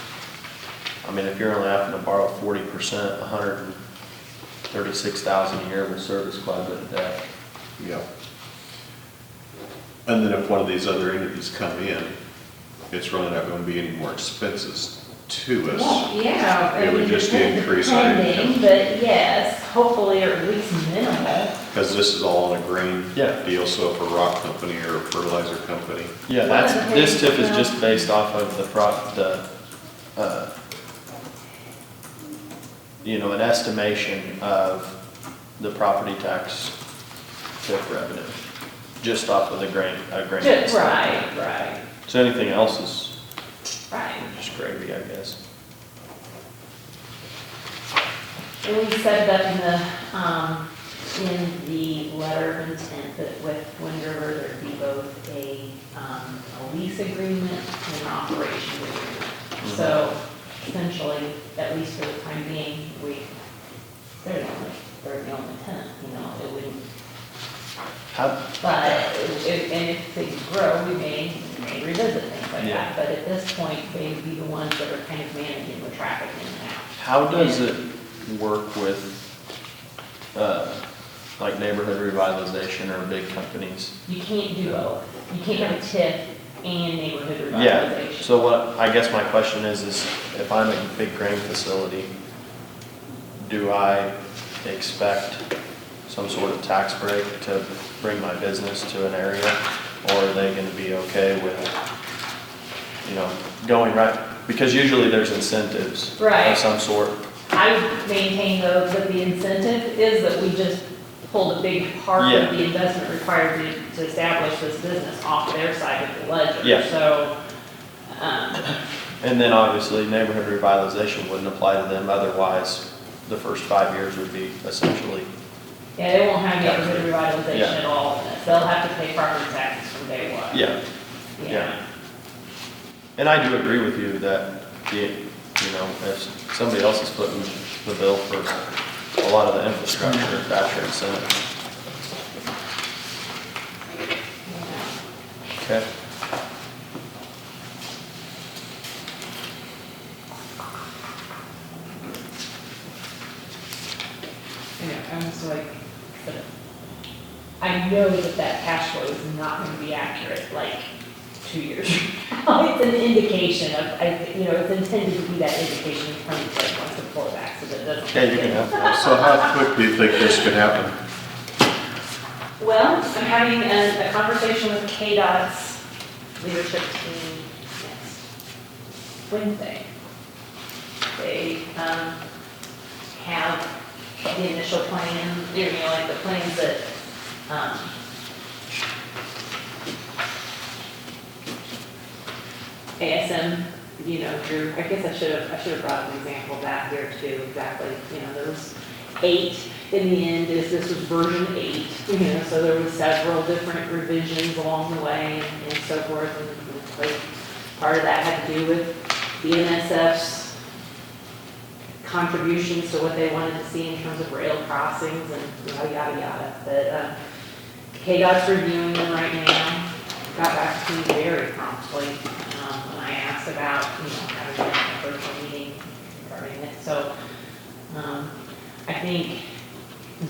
I mean, if you're only having to borrow 40%, 136,000 a year will service quite a bit of debt. Yeah. And then if one of these other entities come in, it's really not gonna be any more expenses to us. Well, yeah. It would just increase our Depending, income. but yes, hopefully, or at least minimal. Because this is all on a grain Yeah. deal, so if a rock company or a fertilizer company, Yeah, this TIF is just based off of an estimation of the property tax TIF revenue, just off of the grain. Right. So anything else is Right. just gravy, I guess. And we said that in the letter of intent that with Wind River, there'd be both a lease agreement and an operation agreement. So essentially, at least for the time being, they're the only tenant, it wouldn't, How, but and if things grow, we may revisit things like Yeah. that. But at this point, they would be the ones that are kind of managing the traffic in and out. How does it work with, like neighborhood revitalization or big companies? You can't do both. You can't have a TIF and neighborhood Yeah, revitalization. so what, I guess my question is if I'm a big grain facility, do I expect some sort of tax break to bring my business to an area? Or are they gonna be okay with, going right, because usually there's incentives Right. of some sort. I would maintain though that the incentive is that we just pulled a big part Yeah. of the investment required to establish this business off their side of the ledger. Yeah. So, And then obviously neighborhood revitalization wouldn't apply to them, otherwise the first 5 years would be essentially, yeah, they won't have neighborhood revitalization Yeah. at all in this. They'll have to pay property taxes from day one. yeah. Yeah. And I do agree with you that, if somebody else is footing the bill for a lot of the infrastructure, that's your incentive. Okay. I'm just like, but I know that that cash flow is not gonna be accurate, like, 2 years. It's an indication of, it's intended to be that indication of when it's like, wants to pull it back, so that it doesn't. Yeah, you can have that. So how quick do you think this could happen? Well, I'm having a conversation with KDOT's leadership team next Wednesday. They, have the initial plan, like the plans that, ASM, drew. I guess I should have brought an example of that here too, exactly. There was 8 in the end, this was version 8, so there was several different revisions along the way and so forth. And like, part of that had to do with the NSF's contributions to what they wanted to see in terms of rail crossings and yada, yada. But KDOT's reviewing them right now, got back to me very promptly when I asked about, having a virtual meeting regarding it. So I think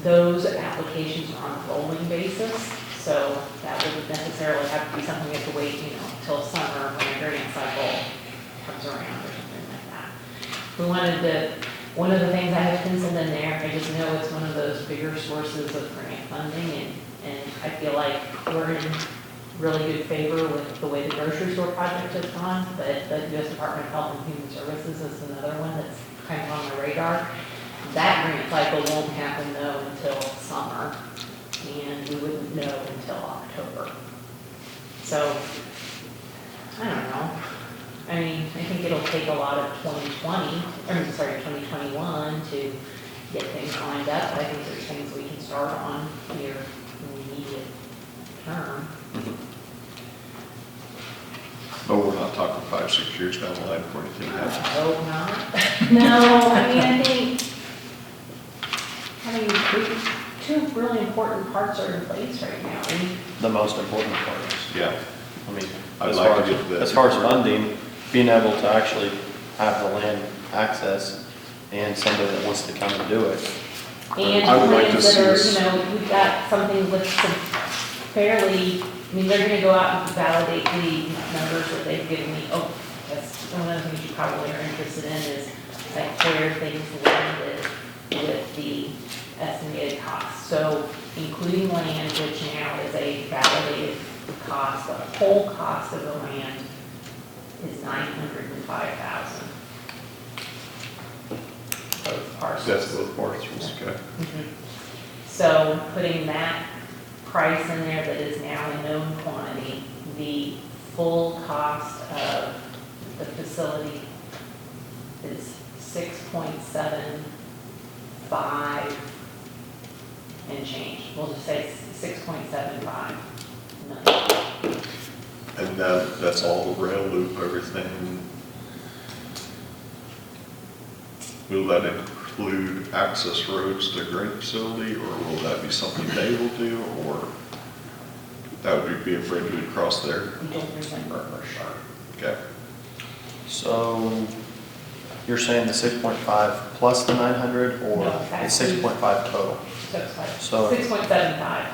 those applications are on a rolling basis, so that wouldn't necessarily have to be something we have to wait, until summer when a grant cycle comes around or something like that. We wanted to, one of the things I have penciled in there, I just know it's one of those bigger sources of grant funding, and I feel like we're in really good favor with the way the grocery store project has gone, but the U.S. Department of Health and Human Services is another one that's kind of on the radar. That grant cycle won't happen though until summer, and we wouldn't know until October. So, I don't know. I mean, I think it'll take a lot of 2021 to get things lined up, but I think there's things we can start on here in the immediate term. But we're not talking 5, 6 years down the line before anything I happens. hope not. No, I mean, 2 really important parts are in place right now. The most important part is, Yeah. I mean, I'd as like far to get as, that. as far as funding, being able to actually have the land access and somebody that wants to come and do it. And I would like to plans that see are, us- we've got something with some fairly, they're gonna go out and validate the numbers that they've given me. Oh, that's one of the things you probably are interested in is like where things landed with the estimated costs. So including land, which now is a validated cost, the whole cost of the land is $905,000. Both parcels. That's both parcels, okay. So putting that price in there that is now a known quantity, the full cost of the facility is 6.75 and change. We'll just say 6.75 million. And that's all the rail loop, everything. Will that include access roads to grain facility, or will that be something they will do, or? That would be a bridge we'd cross there. We don't remember for sure. Okay. So you're saying the 6.5 plus the 900 or No, it's that's- 6.5 total? So it's like So- 6.75.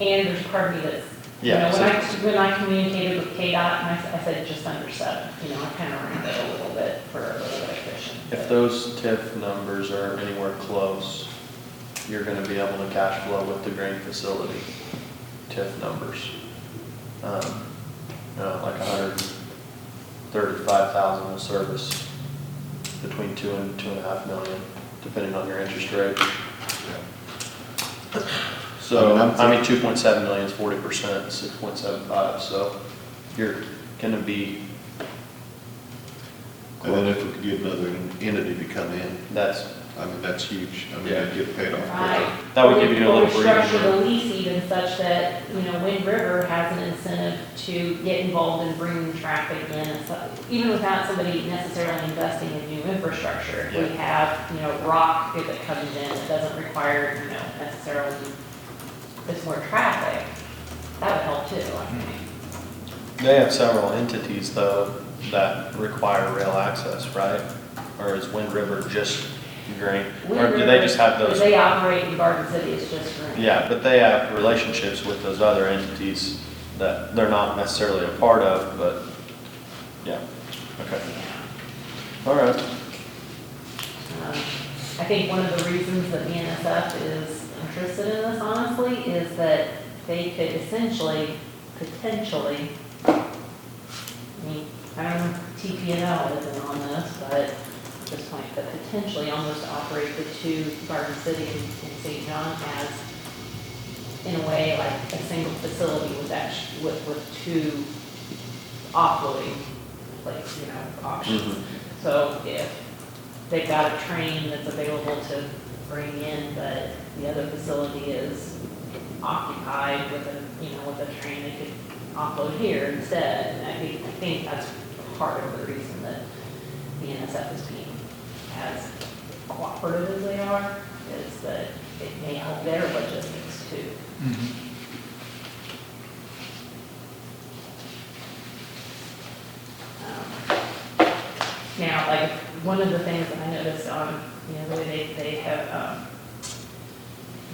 And there's part of me that's, you know, Yeah, when I communicated with KDOT, and I said just under 7, you know, I kind of rounded it a little bit for a little bit of cushion. if those TIF numbers are anywhere close, you're gonna be able to cash flow with the grain facility TIF numbers. Like 135,000 will service between 2 and 2.5 million, depending on your interest rate. So, I mean, 2.7 million is 40%, 6.75, so you're gonna be, And then if we could get another entity to come in, that's, I mean, that's huge. I mean, Yeah. they'd get paid off. Right. that would give you a Or little structure the breathing room. lease even such that, you know, Wind River has an incentive to get involved in bringing traffic in and stuff, even without somebody necessarily investing in new infrastructure. If we Yeah. have, you know, rock if it comes in, it doesn't require, you know, necessarily this more traffic, that would help too, I think. They have several entities though that require rail access, right? Or is Wind River just grain? Wind Or do they River, just have those? They operate in Garden City, it's just green. Yeah, but they have relationships with those other entities that they're not necessarily a part of, but, yeah, okay. All right, I think one of the reasons that BNSF is interested in this honestly is that they could essentially, potentially, I mean, I don't know if TPNL isn't on this, but at this point, but potentially almost operate the two Garden City and St. John as, in a way, like a single facility with with two offloading, like, you know, options. Mhm. So if they've got a train that's available to bring in, but the other facility is occupied with a, you know, with a train, they could offload here instead. And I think that's part of the reason that the NSF is being as cooperative as they are, is that it may help their logistics too. Now, like, one of the things that I noticed on, you know, the way they have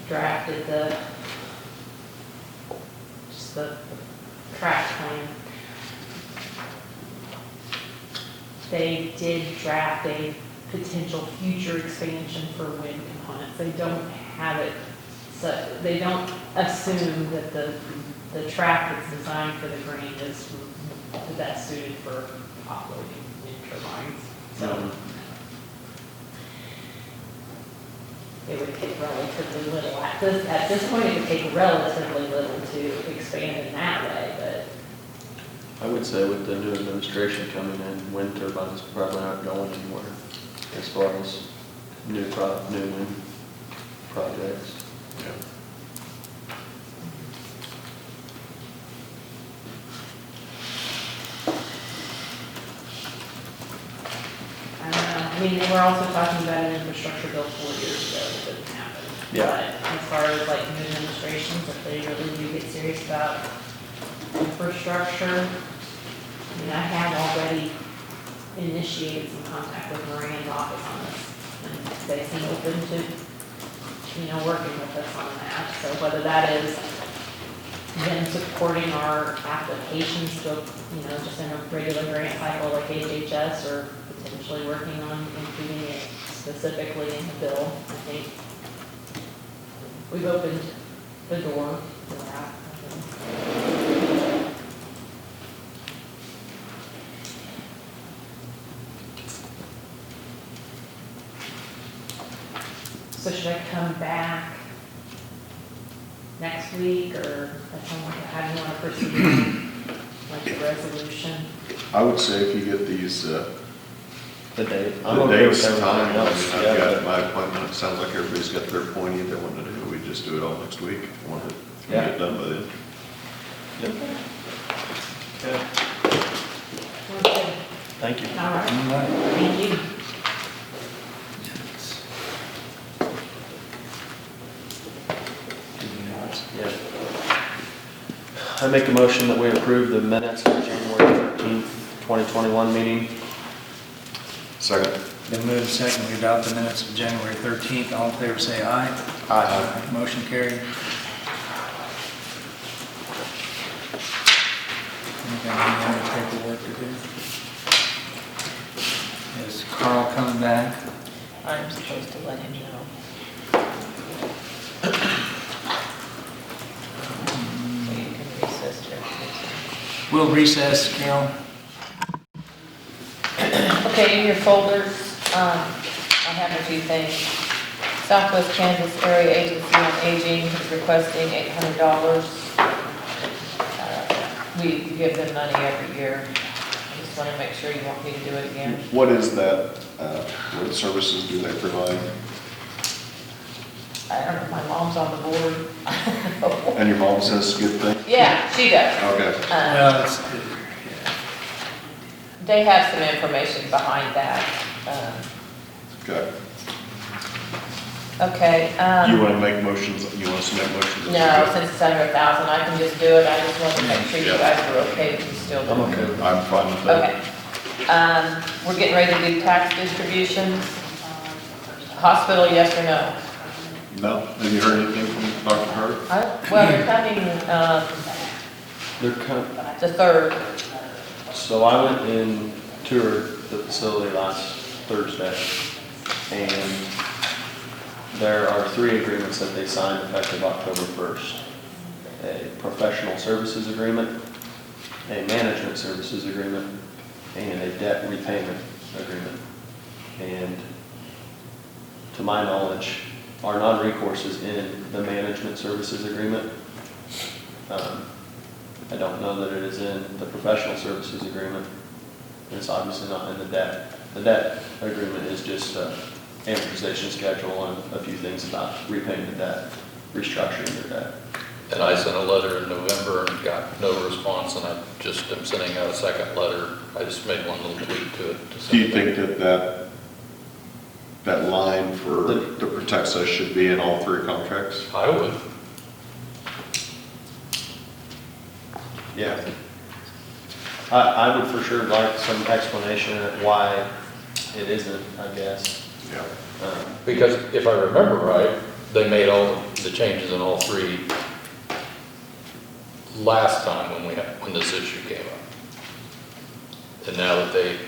drafted just the track plan. They did draft a potential future expansion for wind components. They don't have it, so they don't assume that the track that's designed for the grain is the best suited for offloading wind turbines. So it would take relatively little, at this point, it would take relatively little to expand in that way, but I would say with the new administration coming in, wind turbines probably aren't going anywhere as far as new wind projects. Yeah. I don't know. I mean, we're also talking about an infrastructure bill 4 years ago that didn't happen. Yeah. But as far as like new administrations, if they really do get serious about infrastructure, I mean, I have already initiated some contact with Moran's office on this. And they seem open to, you know, working with us on that. So whether that is them supporting our applications to, you know, just in a regular grant cycle like HHS, or potentially working on including it specifically in the bill, I think we've opened the door to that. I think. So should I come back next week, or how do you want to proceed, like the resolution? I would say if you get these, The date. I'm the okay with dates, everything time, I mean, else. I've Yeah, got but- my appointment, it sounds like everybody's got their appointee they want to do, we just do it all next week, if you want to Yeah. get done by then. Yep. Okay, Okay. thank you. All right, All right. thank you. Yeah. I make a motion that we approve the minutes of January 13th, 2021 meeting. Second. Been moved and seconded, we adopt the minutes of January 13th. All in favor, say aye. Aye. Motion carried. Anything, any other paperwork to do? Is Carl coming back? I'm supposed to let him know. So you can recess there. We'll recess, Carol. Okay, in your folders, I have a few things. Southwest Kansas Area Agency on Aging is requesting $800. We give them money every year. I just want to make sure you want me to do it again. What is that, what services do they provide? I don't know, my mom's on the board. And your mom says good thing? Yeah, she does. Okay. Well, it's, They have some information behind that. Okay. Okay. You want to make motions, you want us to make motions? No, since it's under 1,000, I can just do it. I just want to make sure you Yeah. guys are okay with me still doing I'm it. okay with that. I'm fine with that. Okay. We're getting ready to do tax distributions. Hospital, yes or no? No? Have you heard anything from Dr. Hurt? Well, they're coming, They're the 3rd. So I went and toured the facility last Thursday, and there are 3 agreements that they signed effective October 1st. A professional services agreement, a management services agreement, and a debt repayment agreement. And to my knowledge, our non-recourse is in the management services agreement. I don't know that it is in the professional services agreement. It's obviously not in the debt. The debt agreement is just amortization schedule and a few things about repaying the debt, restructuring their debt. And I sent a letter in November and got no response, and I just am sending out a second letter. I just made one little tweak to it. Do you think that line for, that protects us should be in all 3 contracts? I would. Yeah. I would for sure like some explanation of why it isn't, I guess. Yeah. Because if I remember right, they made all the changes in all 3 last time when this issue came up. And now that they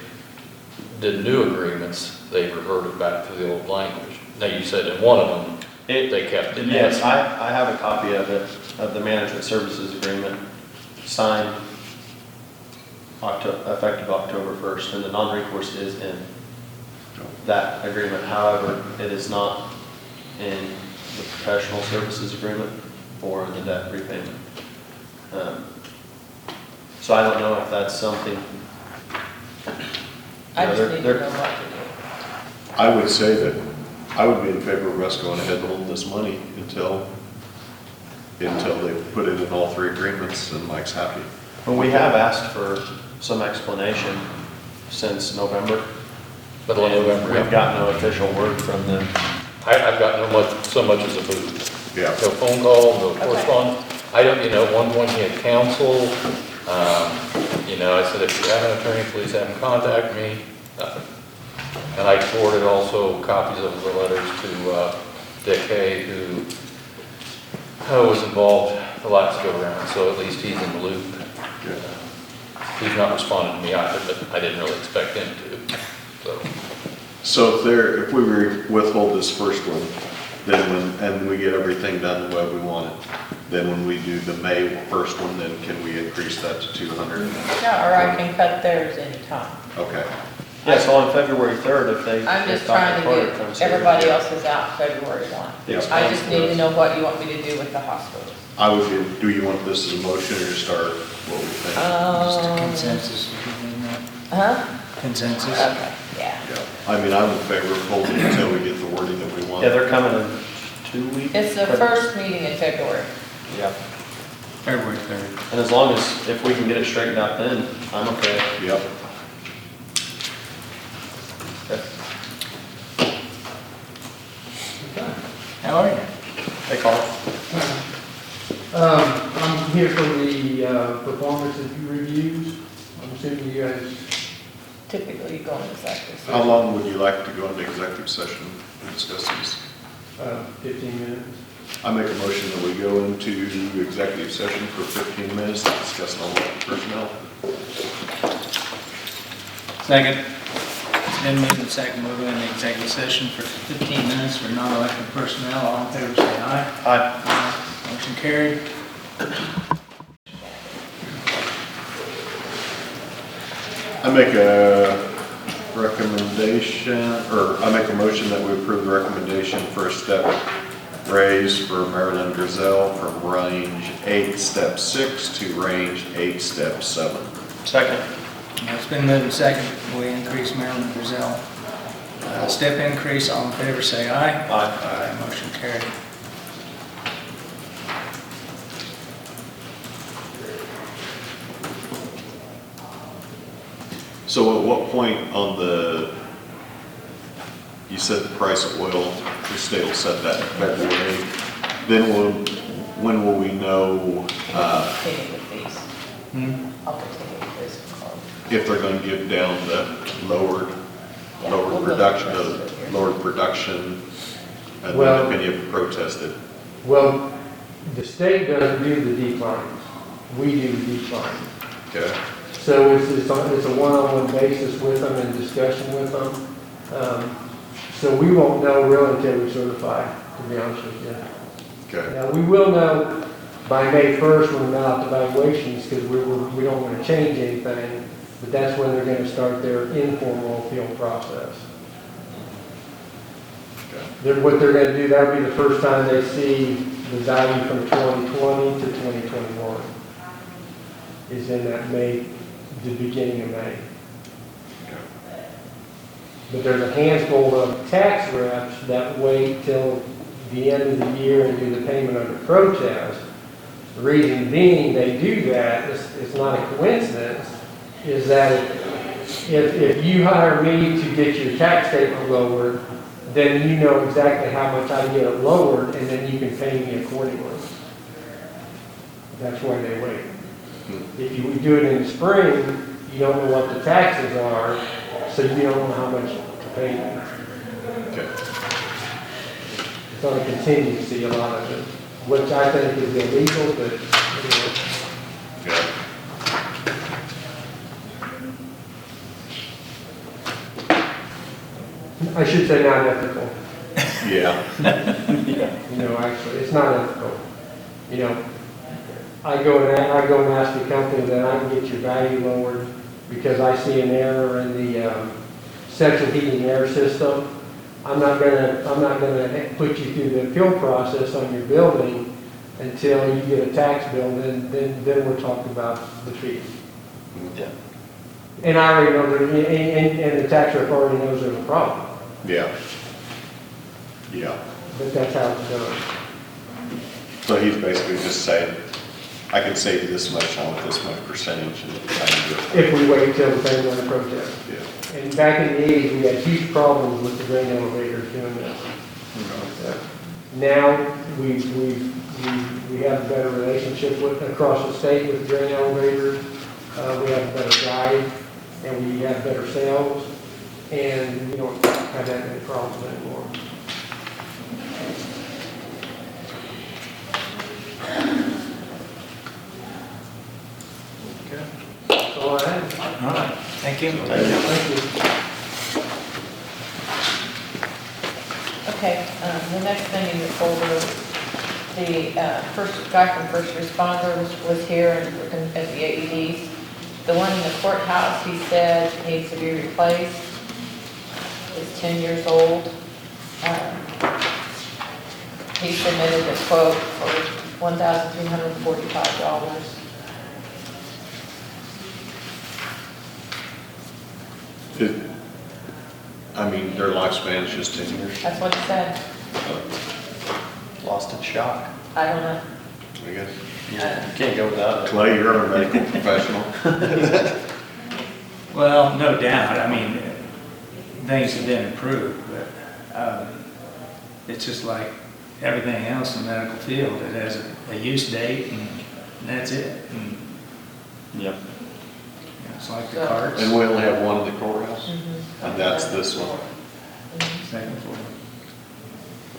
did new agreements, they reverted back to the old language. Now, you said in one of them, they kept it. Yes, I have a copy of it, of the management services agreement, signed effective October 1st, and the non-recourse is in that agreement. However, it is not in the professional services agreement or the debt repayment. So I don't know if that's something. I just they're- need to they're- know what to do. I would say that I would be in favor of us going ahead and holding this money until they put it in all 3 agreements and Mike's happy. Well, we have asked for some explanation since November. Middle of November, We've yeah. got no official word from them. I've got so much as a boot. Yeah. No phone call, no correspondence. I don't, at one point he had counsel, I said, if you have an attorney, please have him contact me. Nothing. And I forwarded also copies of the letters to Dick Hay, who was involved the last go around, so at least he's in the loop. He's not responded to me either, but I didn't really expect him to, So if we withhold this first one, and we get everything done the way we want it, then when we do the May 1st one, then can we increase that to 200? Yeah, or I can cut theirs anytime. Okay. Yeah, so on February 3rd, if they. I'm just if Dr. trying to Carter get, comes here, everybody else is out February 1. Yeah. I just need to know what you want me to do with the hospitals. Do you want this as a motion or just what we think? just a consensus, isn't it? Huh? Consensus? Okay, yeah. Yeah. I'm in favor of holding until we get the wording that we want. Yeah, they're coming in 2 weeks. It's the first meeting in February. Yeah, February 3rd. and as long as, if we can get it straightened out then, I'm okay. Yep. How are you? Hey, Carl. I'm here for the performance reviews. I'm assuming you guys, Typically, you go into executive How session. long would you like to go into executive session to discuss these? 15 minutes. I make a motion that we go into executive session for 15 minutes to discuss non-elected personnel. Second. It's been moved and second, we'll go into executive session for 15 minutes for non-elected personnel. All in favor, say aye. Aye. Motion carried. I make a recommendation, or I make a motion that we approve the recommendation for a step raise for Marilyn Griselle from range 8, step 6 to range 8, step 7. Second. It's been moved and second, we increase Marilyn Griselle. Step increase, all in favor, say aye. Aye. Motion carried. So at what point on the, you said the price of oil, the state will set that in February, then when will we know Continue with these. Hmm? I'll continue with this from Carl. if they're going to give down the lowered Yeah, we'll go production, through the rest of it here. lowered production, and Well- then if any of them protested? Well, the state doesn't do the declines. We do the declines. Okay, So it's a one-on-one basis with them and discussion with them. So we won't know really until we certify, to be honest with you. okay, Now, we will know by May 1st when we're out the evaluations, because we don't want to change anything, but that's when they're going to start their informal appeal process. okay. What they're going to do, that'll be the first time they see the value from 2020 to 2021, is in that May, the beginning of May. But there's a handful of tax reps that wait till the end of the year and do the payment under protest. The reason being they do that, it's not a coincidence, is that if you hire me to get your tax statement lowered, then you know exactly how much I get it lowered, and then you can pay me accordingly. That's why they wait. If you do it in the spring, you don't know what the taxes are, so you don't know how much to pay you. Okay. It's on a contingency, a lot of it, which I think is illegal, but, Okay. I should say not ethical. Yeah, Actually, it's not ethical. I go and ask the company that I can get your value lowered because I see an error in the central heating air system. I'm not gonna put you through the appeal process on your building until you get a tax bill, then we're talking about the fee. Yeah. And I already know that, and the tax rep already knows there's a problem, yeah. Yeah. but that's how it's done. So he's basically just saying, I can save you this much on this much percentage, and I can do it. If we wait till the payment under protest. Yeah. And back in the 80s, we had huge problems with the grain elevators doing this. Now, we have a better relationship across the state with grain elevators. We have a better guide, and we have better sales, and we don't have that many problems anymore. That's all I have. All right, thank you. Thank you. Okay, the next thing in your folder, the first guy from First Responders was here and looking at the AEDs. The one in the courthouse, he said needs to be replaced. It's 10 years old. He submitted a quote for $1,345. Their lifespan is just 10 years, That's what he said. Lost in shock. I don't know. I guess. You can't go without it. Clay, you're a medical professional. Well, no doubt, things have been improved, but it's just like everything else in the medical field. It has a use date, and And that's it. And Yep. it's like the carts. And we only have one in the courthouse, Mhm. and that's this one. Second floor.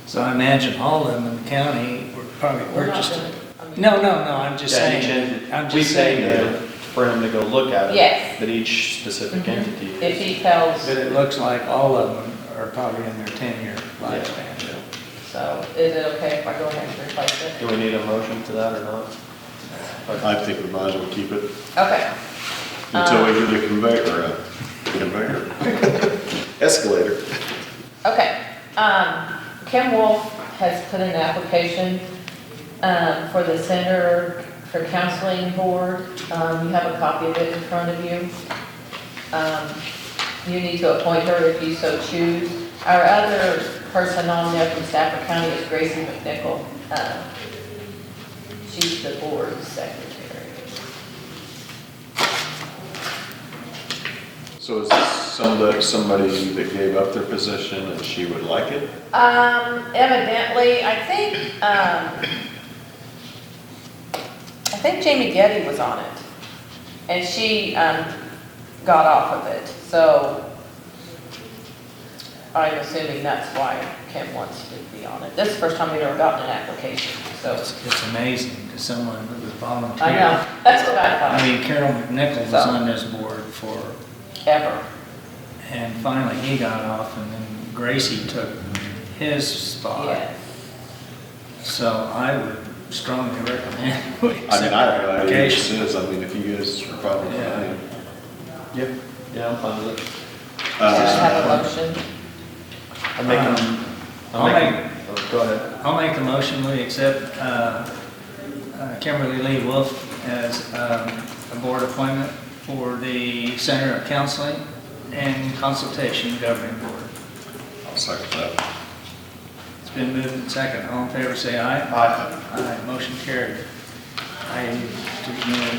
So I imagine all of them in the county were probably We're not purchased. gonna- I mean- No, I'm just Yeah, each saying, entity- I'm we just pay saying that, for him to go look at it. Yes. But each specific Mhm. entity. If he tells, that it looks like all of them are probably in their 10-year lifespan. so is it okay if I go ahead and replace it? Do we need a motion to that or not? I think we might as well keep it Okay. until we get a conveyor, escalator. Okay, Kim Wolf has put in an application, for the Center for Counseling Board. You have a copy of it in front of you. You need to appoint her if you so choose. Our other person on there from Stafford County is Gracie McNichol. She's the board secretary. So is this somebody that gave up their position and she would like it? Evidently, I think Jamie Getty was on it, and she, got off of it, so I'm assuming that's why Kim wants to be on it. This is the first time we've ever gotten an application, so, It's amazing to someone who was volunteer. I know, that's what I I thought, mean, Carol McNichol was on this board ever. and finally he got off, and then Gracie took his spot. Yes. So I would strongly recommend we I mean, accept I the don't know what it application. is, I mean, if you guys are fine with Yeah. that. Yep. Yeah, I'm fine with it. Just have a motion. I'm making, I'll oh, go ahead. I'll make the motion, we accept Kimberly Lee Wolf as a board appointment for the Center of Counseling and Consultation Governing Board. I'll second that. It's been moved and second. All in favor, say aye. Aye. Aye, motion carried. There's no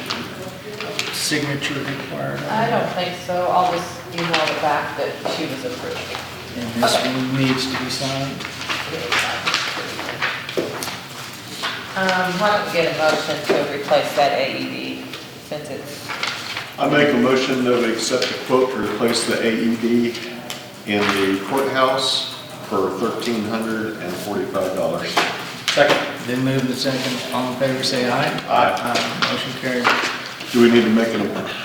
signature required. I don't think so, I'll just email it back that she was approved. And this Okay. one needs to be signed. Why don't we get a motion to replace that AED, since it's, I make a motion that we accept the quote to replace the AED in the courthouse for $1,345. Second. Then moved and second. All in favor, say aye. Aye, motion carried. Do we need to make a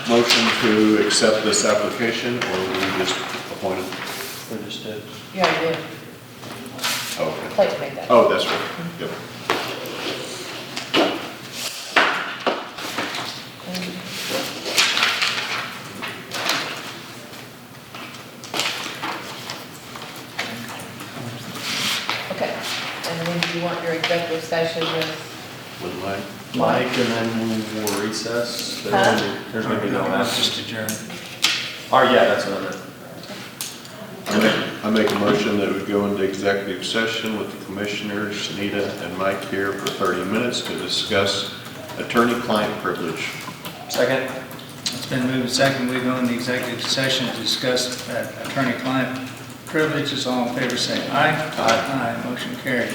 motion to accept this application, or will we just appoint it? We just did. yeah, I did, Okay. Clayton made that. Oh, that's right. Yep. Okay, and then do you want your executive session with, With Mike. Mike, and then we'll recess. There's gonna be no action. Just adjourn. Oh, yeah, that's what I meant. I make a motion that we go into executive session with the commissioners, Nita and Mike here for 30 minutes to discuss attorney-client privilege. Second. It's been moved and second. We go into executive session to discuss attorney-client privileges. All in favor, say aye. Aye. Aye, motion carried.